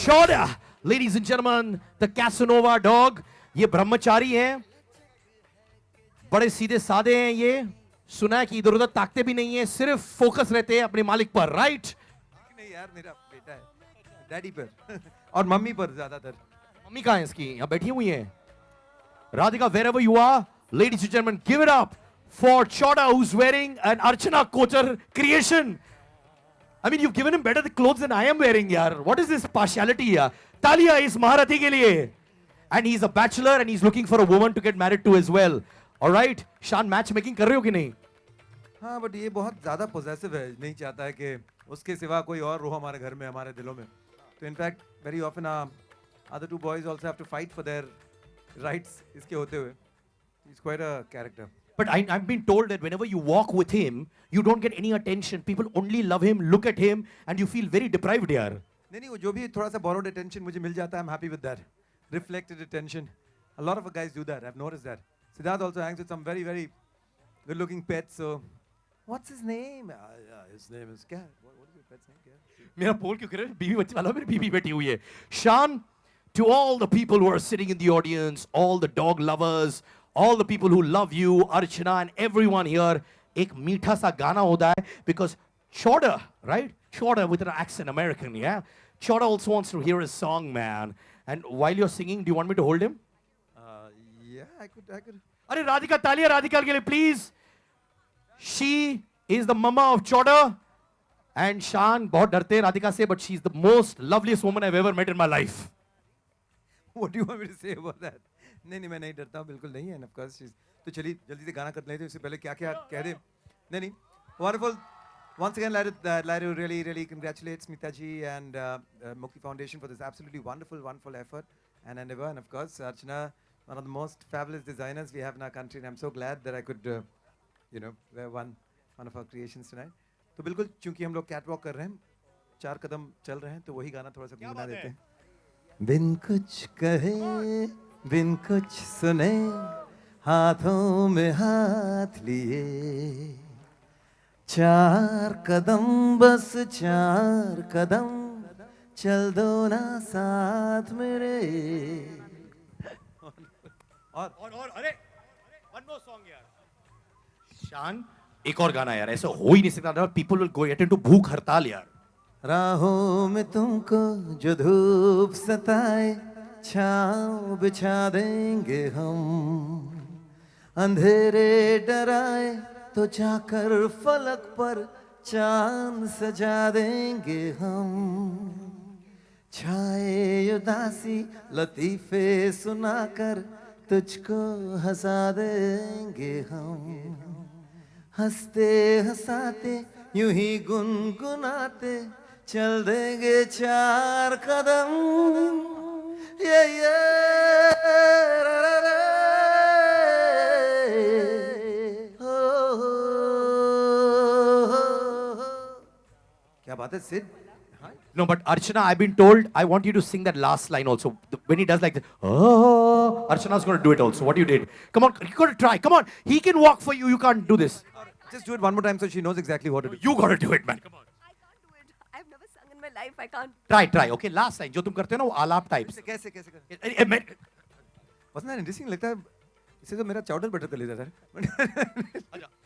Chora, ladies and gentlemen, the Casanova dog. ये ब्रह्मचारी हैं, बड़े सीधे साधे हैं ये. सुना है कि इधर उधर ताकते भी नहीं है, सिर्फ फोकस रहते हैं अपने मालिक पर, राइट? नहीं यार, मेरा बेटा है, डैडी पर और मम्मी पर ज्यादातर. मम्मी कहाँ है इसकी? यहाँ बैठी हुई हैं. Radhika, wherever you are, ladies and gentlemen, give it up for Chora, who's wearing an Archana Kochar creation. I mean, you've given him better clothes than I am wearing, yaar. What is this partiality, yaar? Talia is Maharathi ke liye. And he's a bachelor and he's looking for a woman to get married to as well. All right? Shan, matchmaking कर रहे हो कि नहीं? हाँ, but ये बहुत ज़्यादा possessive है, नहीं चाहता है कि उसके सिवा कोई और हो हमारे घर में, हमारे दिलों में. तो in fact, very often other two boys also have to fight for their rights इसके होते हुए. He's quite a character. But I've been told that whenever you walk with him, you don't get any attention. People only love him, look at him, and you feel very deprived, yaar. नहीं, वो जो भी थोड़ा सा borrowed attention मुझे मिल जाता है, I'm happy with that. Reflected attention. A lot of guys do that. I've noticed that. Siddharth also hangs with some very, very good-looking pets. So, what's his name? His name is क्या? What is your pet's name? क्या? मेरा पोल क्यों कर रहे हैं? बीवी बच्चे वाला मेरी बीवी बैठी हुई है. Shan, to all the people who are sitting in the audience, all the dog lovers, all the people who love you, Archana and everyone here, एक मीठा सा गाना होता है because Chora, right? Chora with an accent, American, yeah? Chora also wants to hear a song, man. And while you're singing, do you want me to hold him? Yeah, I could. अरे राधिका, तालियां राधिका के लिए, please. She is the mama of Chora. And Shan, बहुत डरते हैं राधिका से, but she's the most loveliest woman I've ever met in my life. What do you want me to say about that? नहीं, मैं नहीं डरता हूँ, बिल्कुल नहीं है. And of course, तो चलिए जल्दी से गाना कर लेते हैं. उससे पहले क्या कह दे? नहीं. Wonderful. Once again, Lairu really congratulates Smita ji and Mukti Foundation for this absolutely wonderful effort and endeavor. And of course, Archana, one of the most fabulous designers we have in our country. And I'm so glad that I could, wear one of our creations tonight. तो बिल्कुल चूंकि हम लोग catwalk कर रहे हैं, 4 कदम चल रहे हैं, तो वही गाना थोड़ा सा गुनगुना देते हैं. बिन कुछ कहे, बिन कुछ सुने, हाथों में हाथ लिए, 4 कदम बस 4 कदम चल दो ना साथ मेरे. और अरे one more song यार. शान, एक और गाना यार, ऐसा हो ही नहीं सकता. People will go into भूख हड़ताल यार. राहों में तुमको जो धूप सताए, छाँव बिछा देंगे हम. अंधेरे डराए तो जाकर फलक पर चांद सजा देंगे हम. छाए उदासी लतीफे सुनाकर तुझको हंसा देंगे हम. हंसते हंसाते यूं ही गुनगुनाते चल देंगे 4 कदम. क्या बात है Sid? No, but Archana, I've been told I want you to sing that last line also. When he does like, oh, Archana's going to do it also. What you did? Come on, you got to try. Come on, he can walk for you. You can't do this. Just do it one more time so she knows exactly what to do. You got to do it, man. Come on. I can't do it. I've never sung in my life. I can't. Try. Okay, last line. जो तुम करते हो ना वो आलाप types. कैसे Wasn't that interesting? लगता है इससे तो मेरा चौडर बेटर कर लेता था.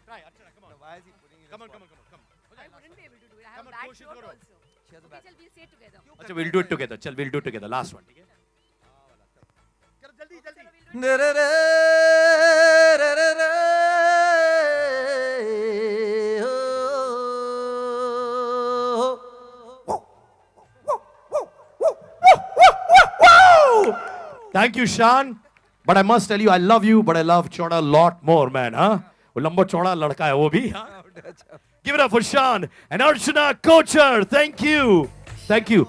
Try, Archana. Come on. Why is he putting it? Come on. I wouldn't be able to do it. I have a bad throat also. Okay, chal, we'll say it together. अच्छा, we'll do it together. चल, we'll do it together. Last one. ठीक है? Thank you, Shan. But I must tell you, I love you, but I love Chora a lot more, man. Huh? वो लंबा चौड़ा लड़का है वो भी. Give it up for Shan and Archana Kochar. Thank you.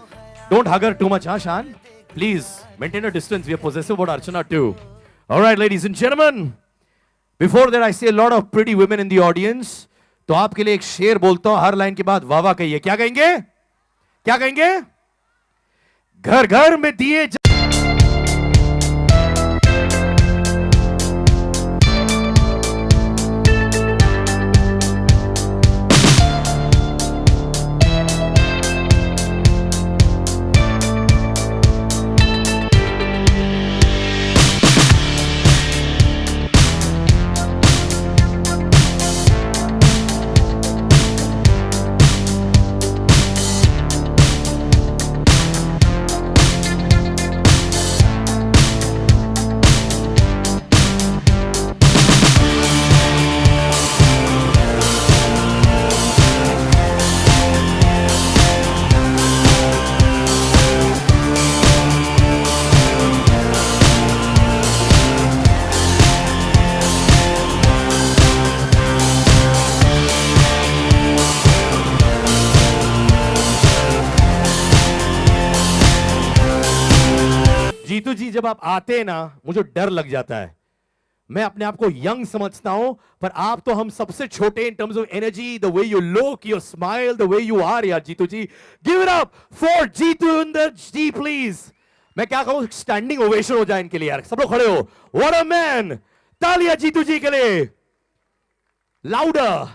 Don't hug her too much, huh, Shan? Please maintain a distance. We are possessive about Archana too. All right, ladies and gentlemen. Before that, I see a lot of pretty women in the audience. तो आपके लिए एक शेर बोलता हूं, हर line के बाद वाह वाह कहिए. क्या कहेंगे? घर घर में दिए जब आप आते हैं ना मुझे डर लग जाता है. मैं अपने आप को यंग समझता हूं, पर आप तो हम सबसे छोटे in terms of energy, the way you look, your smile, the way you are यार जीतू जी. Give it up for Jitendra ji please. मैं क्या कहूं, स्टैंडिंग ओवेशन हो जाए इनके लिए यार. सब लोग खड़े हो. What a man. तालियां जीतू जी के लिए. Louder.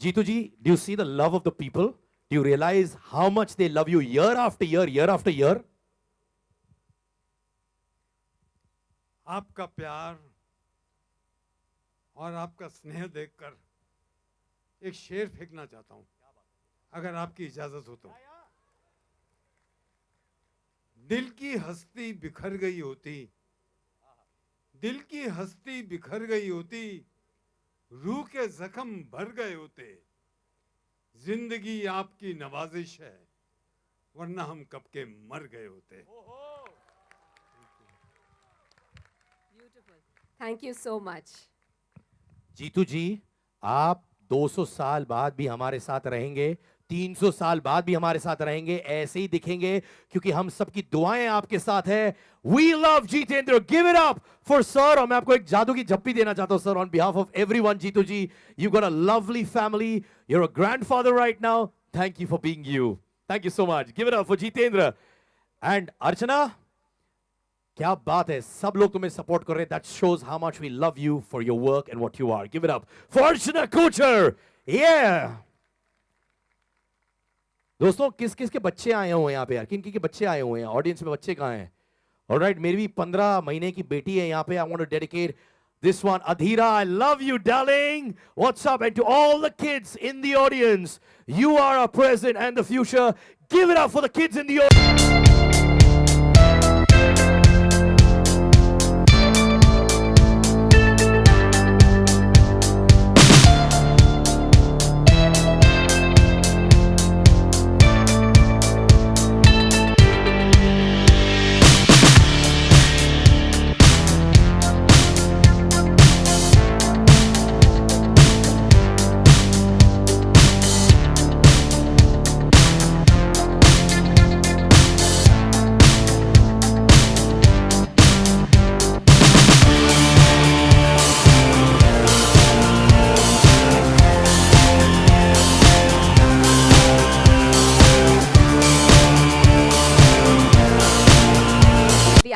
Jitu ji, do you see the love of the people? Do you realize how much they love you year after year, year after year? आपका प्यार और आपका स्नेह देखकर एक शेर फेंकना चाहता हूं, अगर आपकी इजाजत हो तो. दिल की हस्ती बिखर गई होती, दिल की हस्ती बिखर गई होती, रूह के जख्म भर गए होते. जिंदगी आपकी नवाजिश है, वरना हम कब के मर गए होते. Thank you so much. Jitu जी, आप 200 साल बाद भी हमारे साथ रहेंगे, 300 साल बाद भी हमारे साथ रहेंगे, ऐसे ही दिखेंगे क्योंकि हम सबकी दुआएं आपके साथ है. We love Jitendra. Give it up for sir. और मैं आपको एक जादू की झप्पी देना चाहता हूं sir, on behalf of everyone. Jeetu ji, you got a lovely family. You're a grandfather right now. Thank you for being you. Thank you so much. Give it up for Jitendra. And Archana, क्या बात है, सब लोग तुम्हें support कर रहे हैं. That shows how much we love you for your work and what you are. Give it up for Archana Kochhar. Yeah. दोस्तों किस किस के बच्चे आए हुए हैं यहाँ पे यार, किन किन के बच्चे आए हुए हैं ऑडियंस में, बच्चे कहाँ हैं? ऑलराइट, मेरी भी 15 महीने की बेटी है यहाँ पे. I want to dedicate this one. Adhira, I love you darling. What's up? And to all the kids in the audience, you are our present and the future. Give it up for the kids in the audience.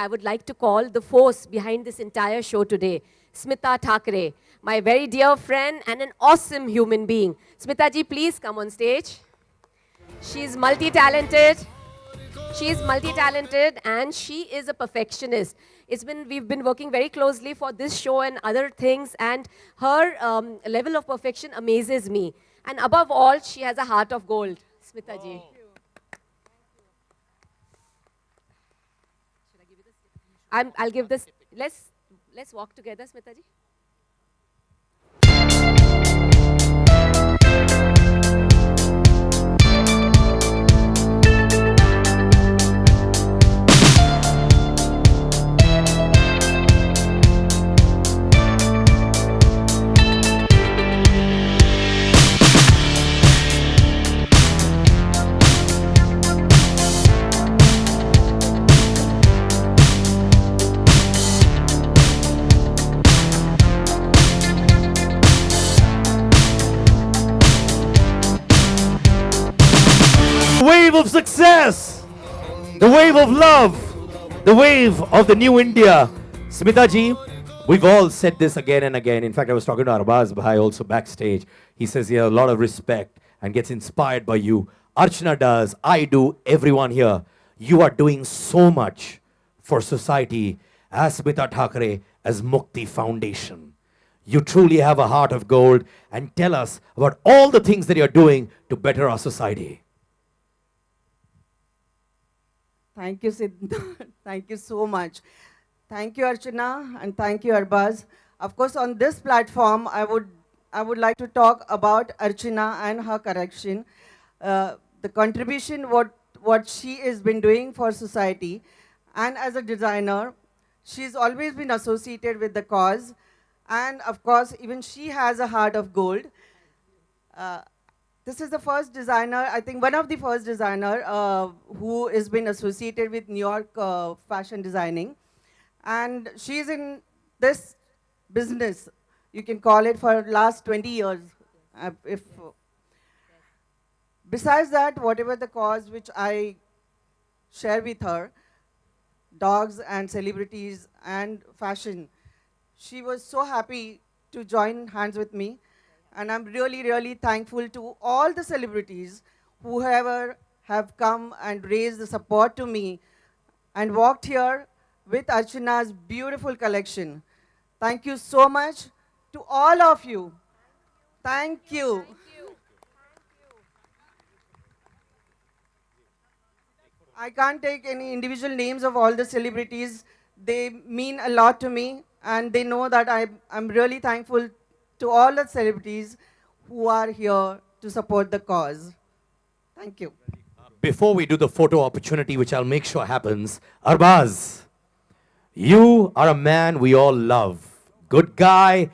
I would like to call the force behind this entire show today, Smita Thakre, my very dear friend and an awesome human being. Smita ji, please come on stage. She's multi-talented. She's multi-talented and she is a perfectionist. We've been working very closely for this show and other things, and her level of perfection amazes me. And above all, she has a heart of gold. Smita ji. I'll give this. Let's walk together, Smita ji. Wave of success, the wave of love, the wave of the new India. Smita ji, we've all said this again and again. In fact, I was talking to Arbaz Bhai also backstage. He says he has a lot of respect and gets inspired by you. Archana does, I do, everyone here. You are doing so much for society as Smita Thakre, as Mukti Foundation. You truly have a heart of gold, and tell us about all the things that you're doing to better our society. Thank you, Siddharth. Thank you so much. Thank you, Archana, and thank you, Arbaz. Of course, on this platform, I would like to talk about Archana and her correction, the contribution what she has been doing for society, and as a designer, she's always been associated with the cause, and of course, even she has a heart of gold. This is the first designer, I think one of the first designer who has been associated with New York fashion designing. And she's in this business, you can call it, for last 20 years. If Besides that, whatever the cause which I share with her, dogs and celebrities and fashion, she was so happy to join hands with me. And I'm really, really thankful to all the celebrities whoever have come and raised the support to me and walked here with Archana's beautiful collection. Thank you so much to all of you. Thank you. I can't take any individual names of all the celebrities. They mean a lot to me, and they know that I'm really thankful to all the celebrities who are here to support the cause. Thank you. Before we do the photo opportunity, which I'll make sure happens, Arbaz, you are a man we all love. Good guy,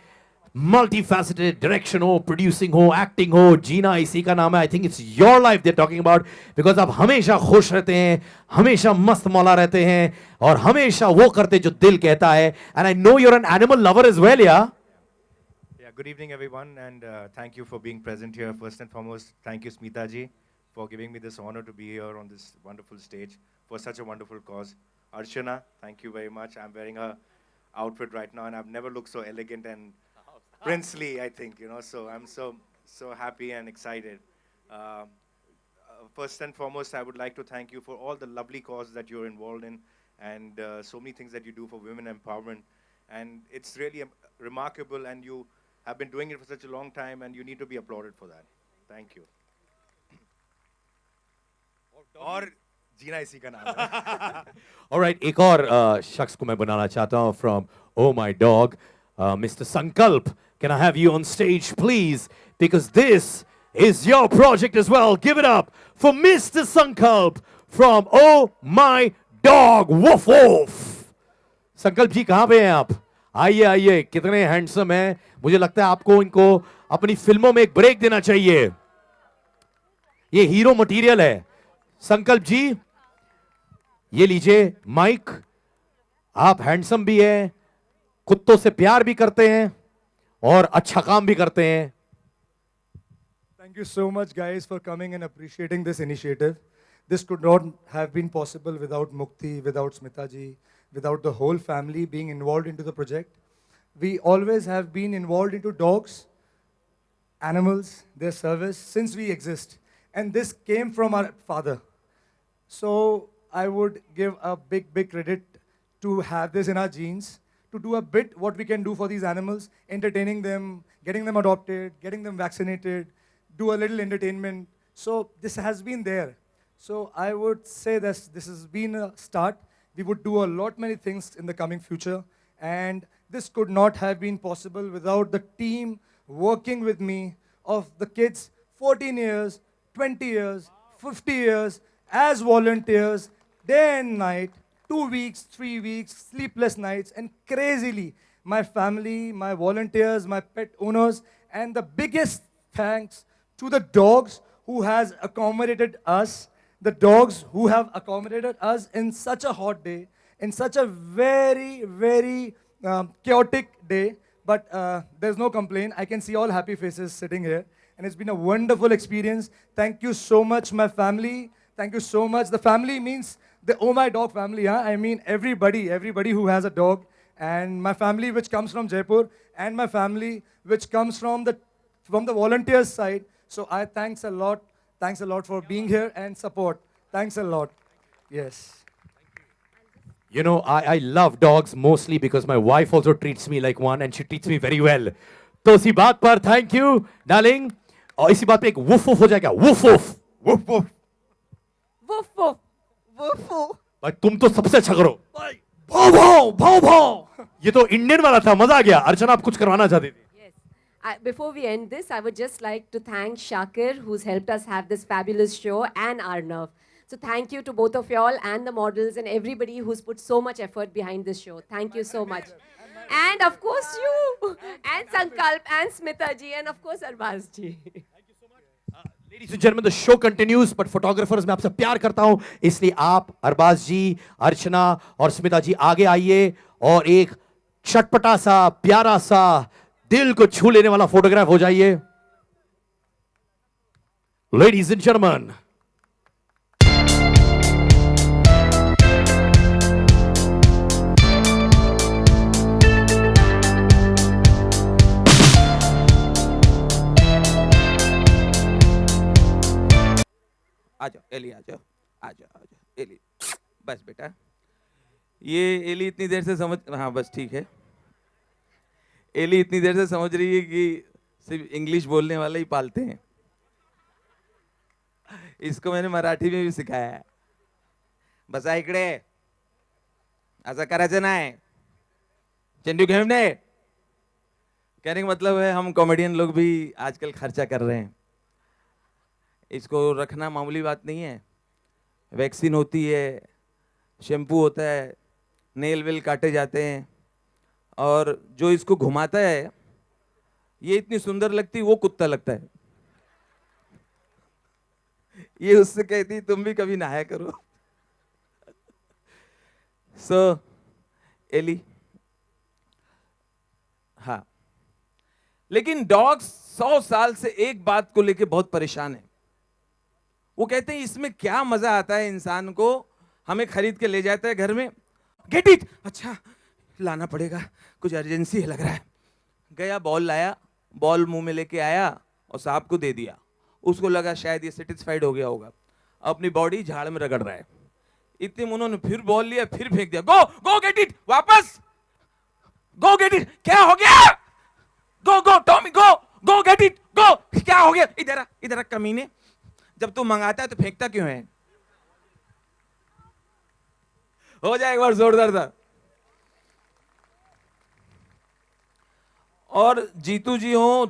multifaceted, direction हो, producing हो, acting हो, जीना इसी का नाम है. I think it's your life they're talking about, because आप हमेशा खुश रहते हैं, हमेशा मस्त मौला रहते हैं, और हमेशा वो करते जो दिल कहता है. And I know you're an animal lover as well, yeah? Yeah, good evening everyone, and thank you for being present here. First and foremost, thank you Smita ji for giving me this honor to be here on this wonderful stage for such a wonderful cause. Archana, thank you very much. I'm wearing her outfit right now, and I've never looked so elegant and princely, I think, you know, so I'm so happy and excited. First and foremost, I would like to thank you for all the lovely causes that you're involved in, and so many things that you do for women empowerment, and it's really remarkable, and you have been doing it for such a long time, and you need to be applauded for that. Thank you. और जीना इसी का नाम है. All right, एक और शख्स को मैं बनाना चाहता हूँ from Oh My Dog, Mr. Sankalp. Can I have you on stage, please? Because this is your project as well. Give it up for Mr. Sankalp from Oh My Dog. Woof woof. संकल्प जी कहाँ पे हैं आप? आइए आइए, कितने handsome हैं. मुझे लगता है आपको इनको अपनी फिल्मों में एक ब्रेक देना चाहिए. ये हीरो मटेरियल है. संकल्प जी, ये लीजिए माइक. आप हैंडसम भी हैं, कुत्तों से प्यार भी करते हैं, और अच्छा काम भी करते हैं. Thank you so much, guys, for coming and appreciating this initiative. This could not have been possible without Mukti, without Smita ji, without the whole family being involved into the project. We always have been involved into dogs, animals, their service since we exist. And this came from our father. So I would give a big, big credit to have this in our genes, to do a bit what we can do for these animals, entertaining them, getting them adopted, getting them vaccinated, do a little entertainment. So this has been there. So I would say this has been a start. We would do a lot many things in the coming future. And this could not have been possible without the team working with me of the kids 14 years, 20 years, 50 years as volunteers, day and night, 2 weeks, 3 weeks, sleepless nights, and crazily, my family, my volunteers, my pet owners, and the biggest thanks to the dogs who has accommodated us, the dogs who have accommodated us in such a hot day, in such a very, very chaotic day, but there's no complaint. I can see all happy faces sitting here, and it's been a wonderful experience. Thank you so much, my family. Thank you so much. The family means the Oh My Dog family, huh? I mean everybody who has a dog, and my family which comes from Jaipur, and my family which comes from the volunteers side. So I thanks a lot for being here and support. Thanks a lot. Yes. You know, I love dogs mostly because my wife also treats me like one, and she treats me very well. तो इसी बात पर thank you, darling. और इसी बात पे एक woof woof हो जाएगा. Woof woof. Woof woof. Woof woof. Woof woof. भाई तुम तो सबसे अच्छा करो. भाव भाव भाव भाव. ये तो इंडियन वाला था, मजा आ गया. अर्चना आप कुछ करवाना चाहती थी. Before we end this, I would just like to thank Shakir, who's helped us have this fabulous show, and Arnav. So thank you to both of y'all and the models and everybody who's put so much effort behind this show. Thank you so much. And of course you, and Sankalp, and Smita ji, and of course Arbaz ji. Ladies and gentlemen, the show continues, but photographers मैं आपसे प्यार करता हूं, इसलिए आप अरबाज जी, अर्चना और स्मिता जी आगे आइए और एक चटपटा सा, प्यारा सा, दिल को छू लेने वाला फोटोग्राफ हो जाइए. Ladies and gentlemen, आ जाओ एली, आ जाओ, आ जाओ, आ जाओ एली. बस बेटा, ये एली इतनी देर से समझ, हाँ बस ठीक है. एली इतनी देर से समझ रही है कि सिर्फ इंग्लिश बोलने वाले ही पालते हैं. इसको मैंने मराठी में भी सिखाया है. बसा इकडे, असं करायचं नाही, चेंडू घेऊन दे. कहने का मतलब है हम कॉमेडियन लोग भी आजकल खर्चा कर रहे हैं. इसको रखना मामूली बात नहीं है. वैक्सीन होती है, शैम्पू होता है, नेल वेल काटे जाते हैं, और जो इसको घुमाता है ये इतनी सुंदर लगती, वो कुत्ता लगता है. ये उससे कहती तुम भी कभी नहाया करो. सो एली, हाँ, लेकिन डॉग्स 100 साल से एक बात को लेके बहुत परेशान है. वो कहते हैं इसमें क्या मजा आता है इंसान को, हमें खरीद के ले जाता है घर में, गेट इट, अच्छा लाना पड़ेगा, कुछ अर्जेंसी है लग रहा है. गया, बॉल लाया, बॉल मुंह में लेके आया और साहब को दे दिया. उसको लगा शायद ये सेटिस्फाइड हो गया होगा, अपनी बॉडी झाड़ में रगड़ रहा है. इतने में उन्होंने फिर बॉल लिया, फिर फेंक दिया. गो गो गेट इट, वापस गो गेट इट. क्या हो गया? Go go Tommy, go go get it, go. क्या हो गया? इधर आ, इधर आ कमीने. जब तू मंगाता है तो फेंकता क्यों है? हो जाए एक बार जोरदार था. और जीतू जी हो,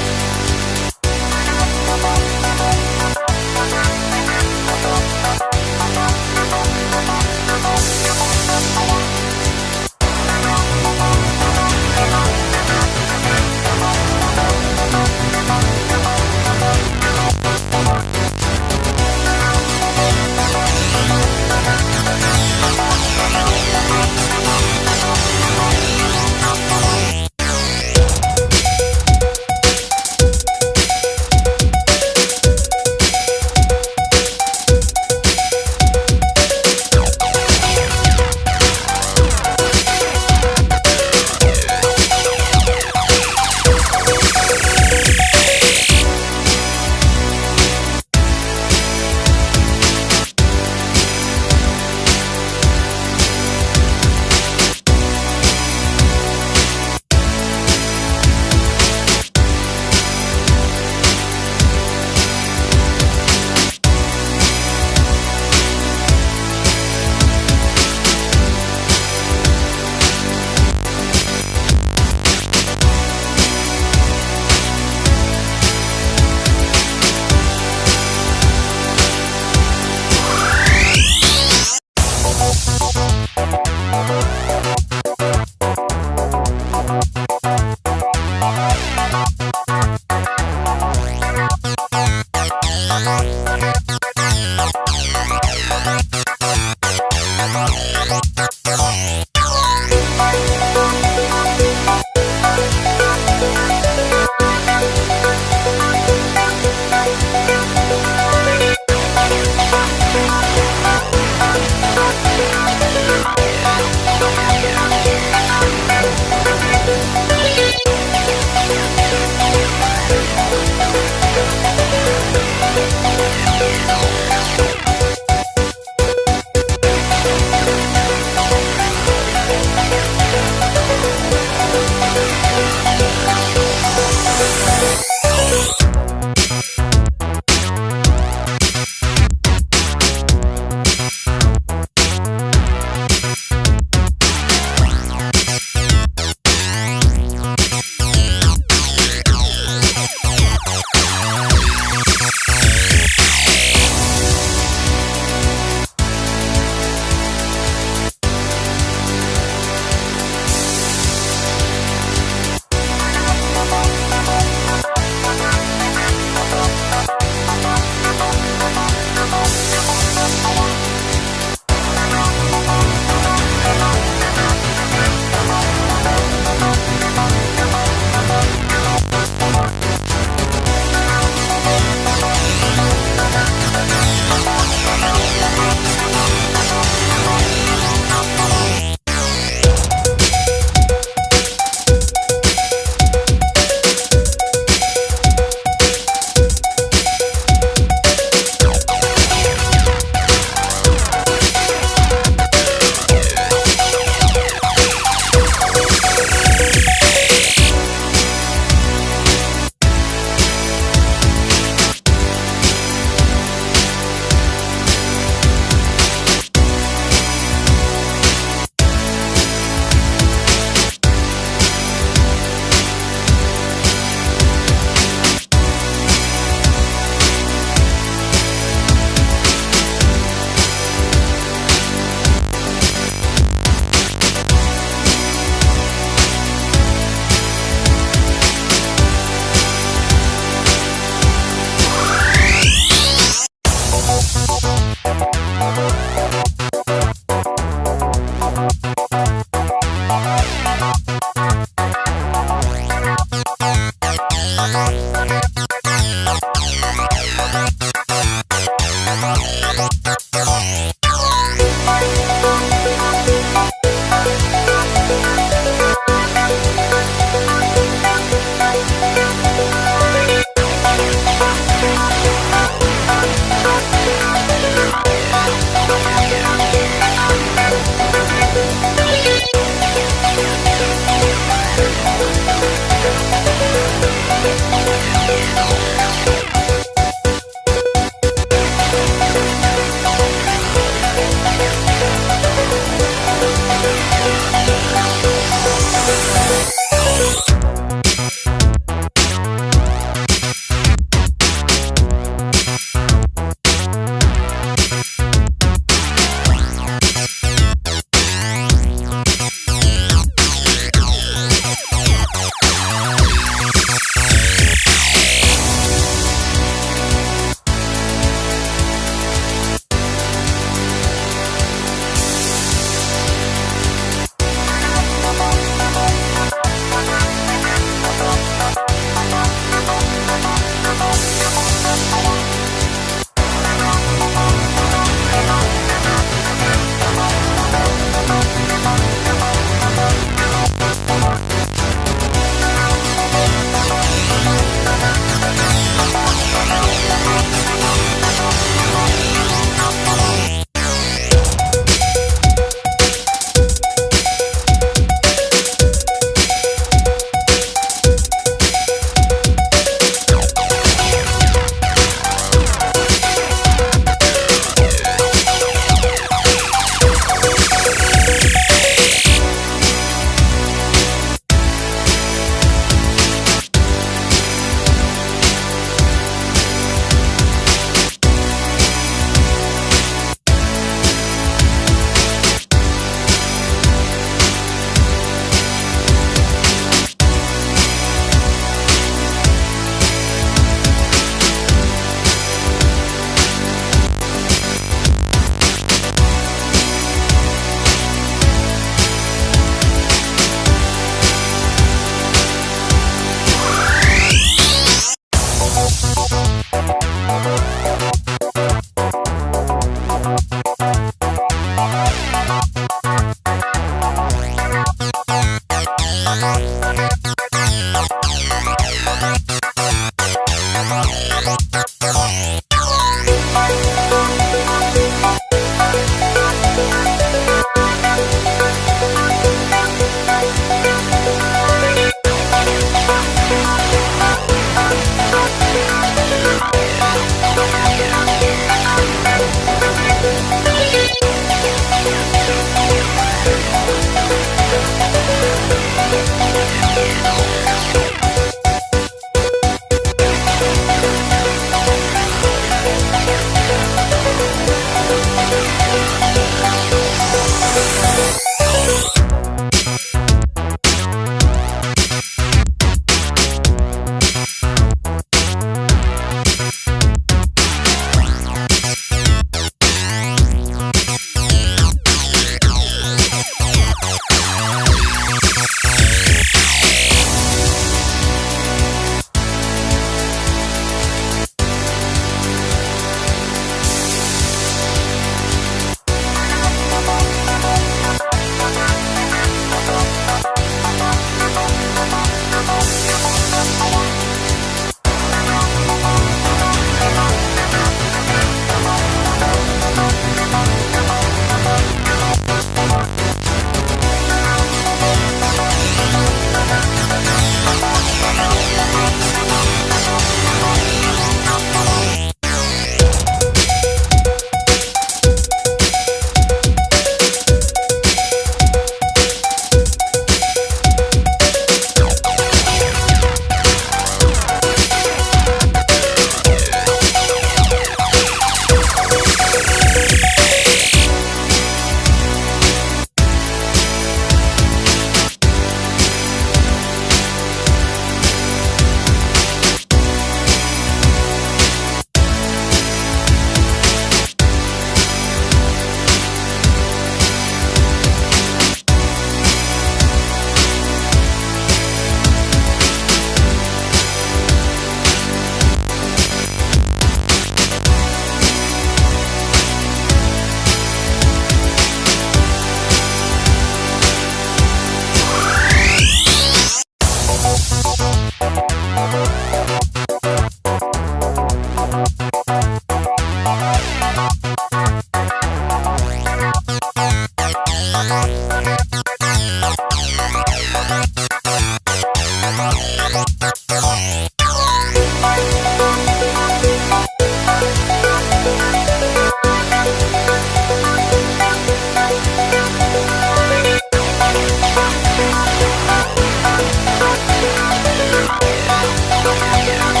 Thank you.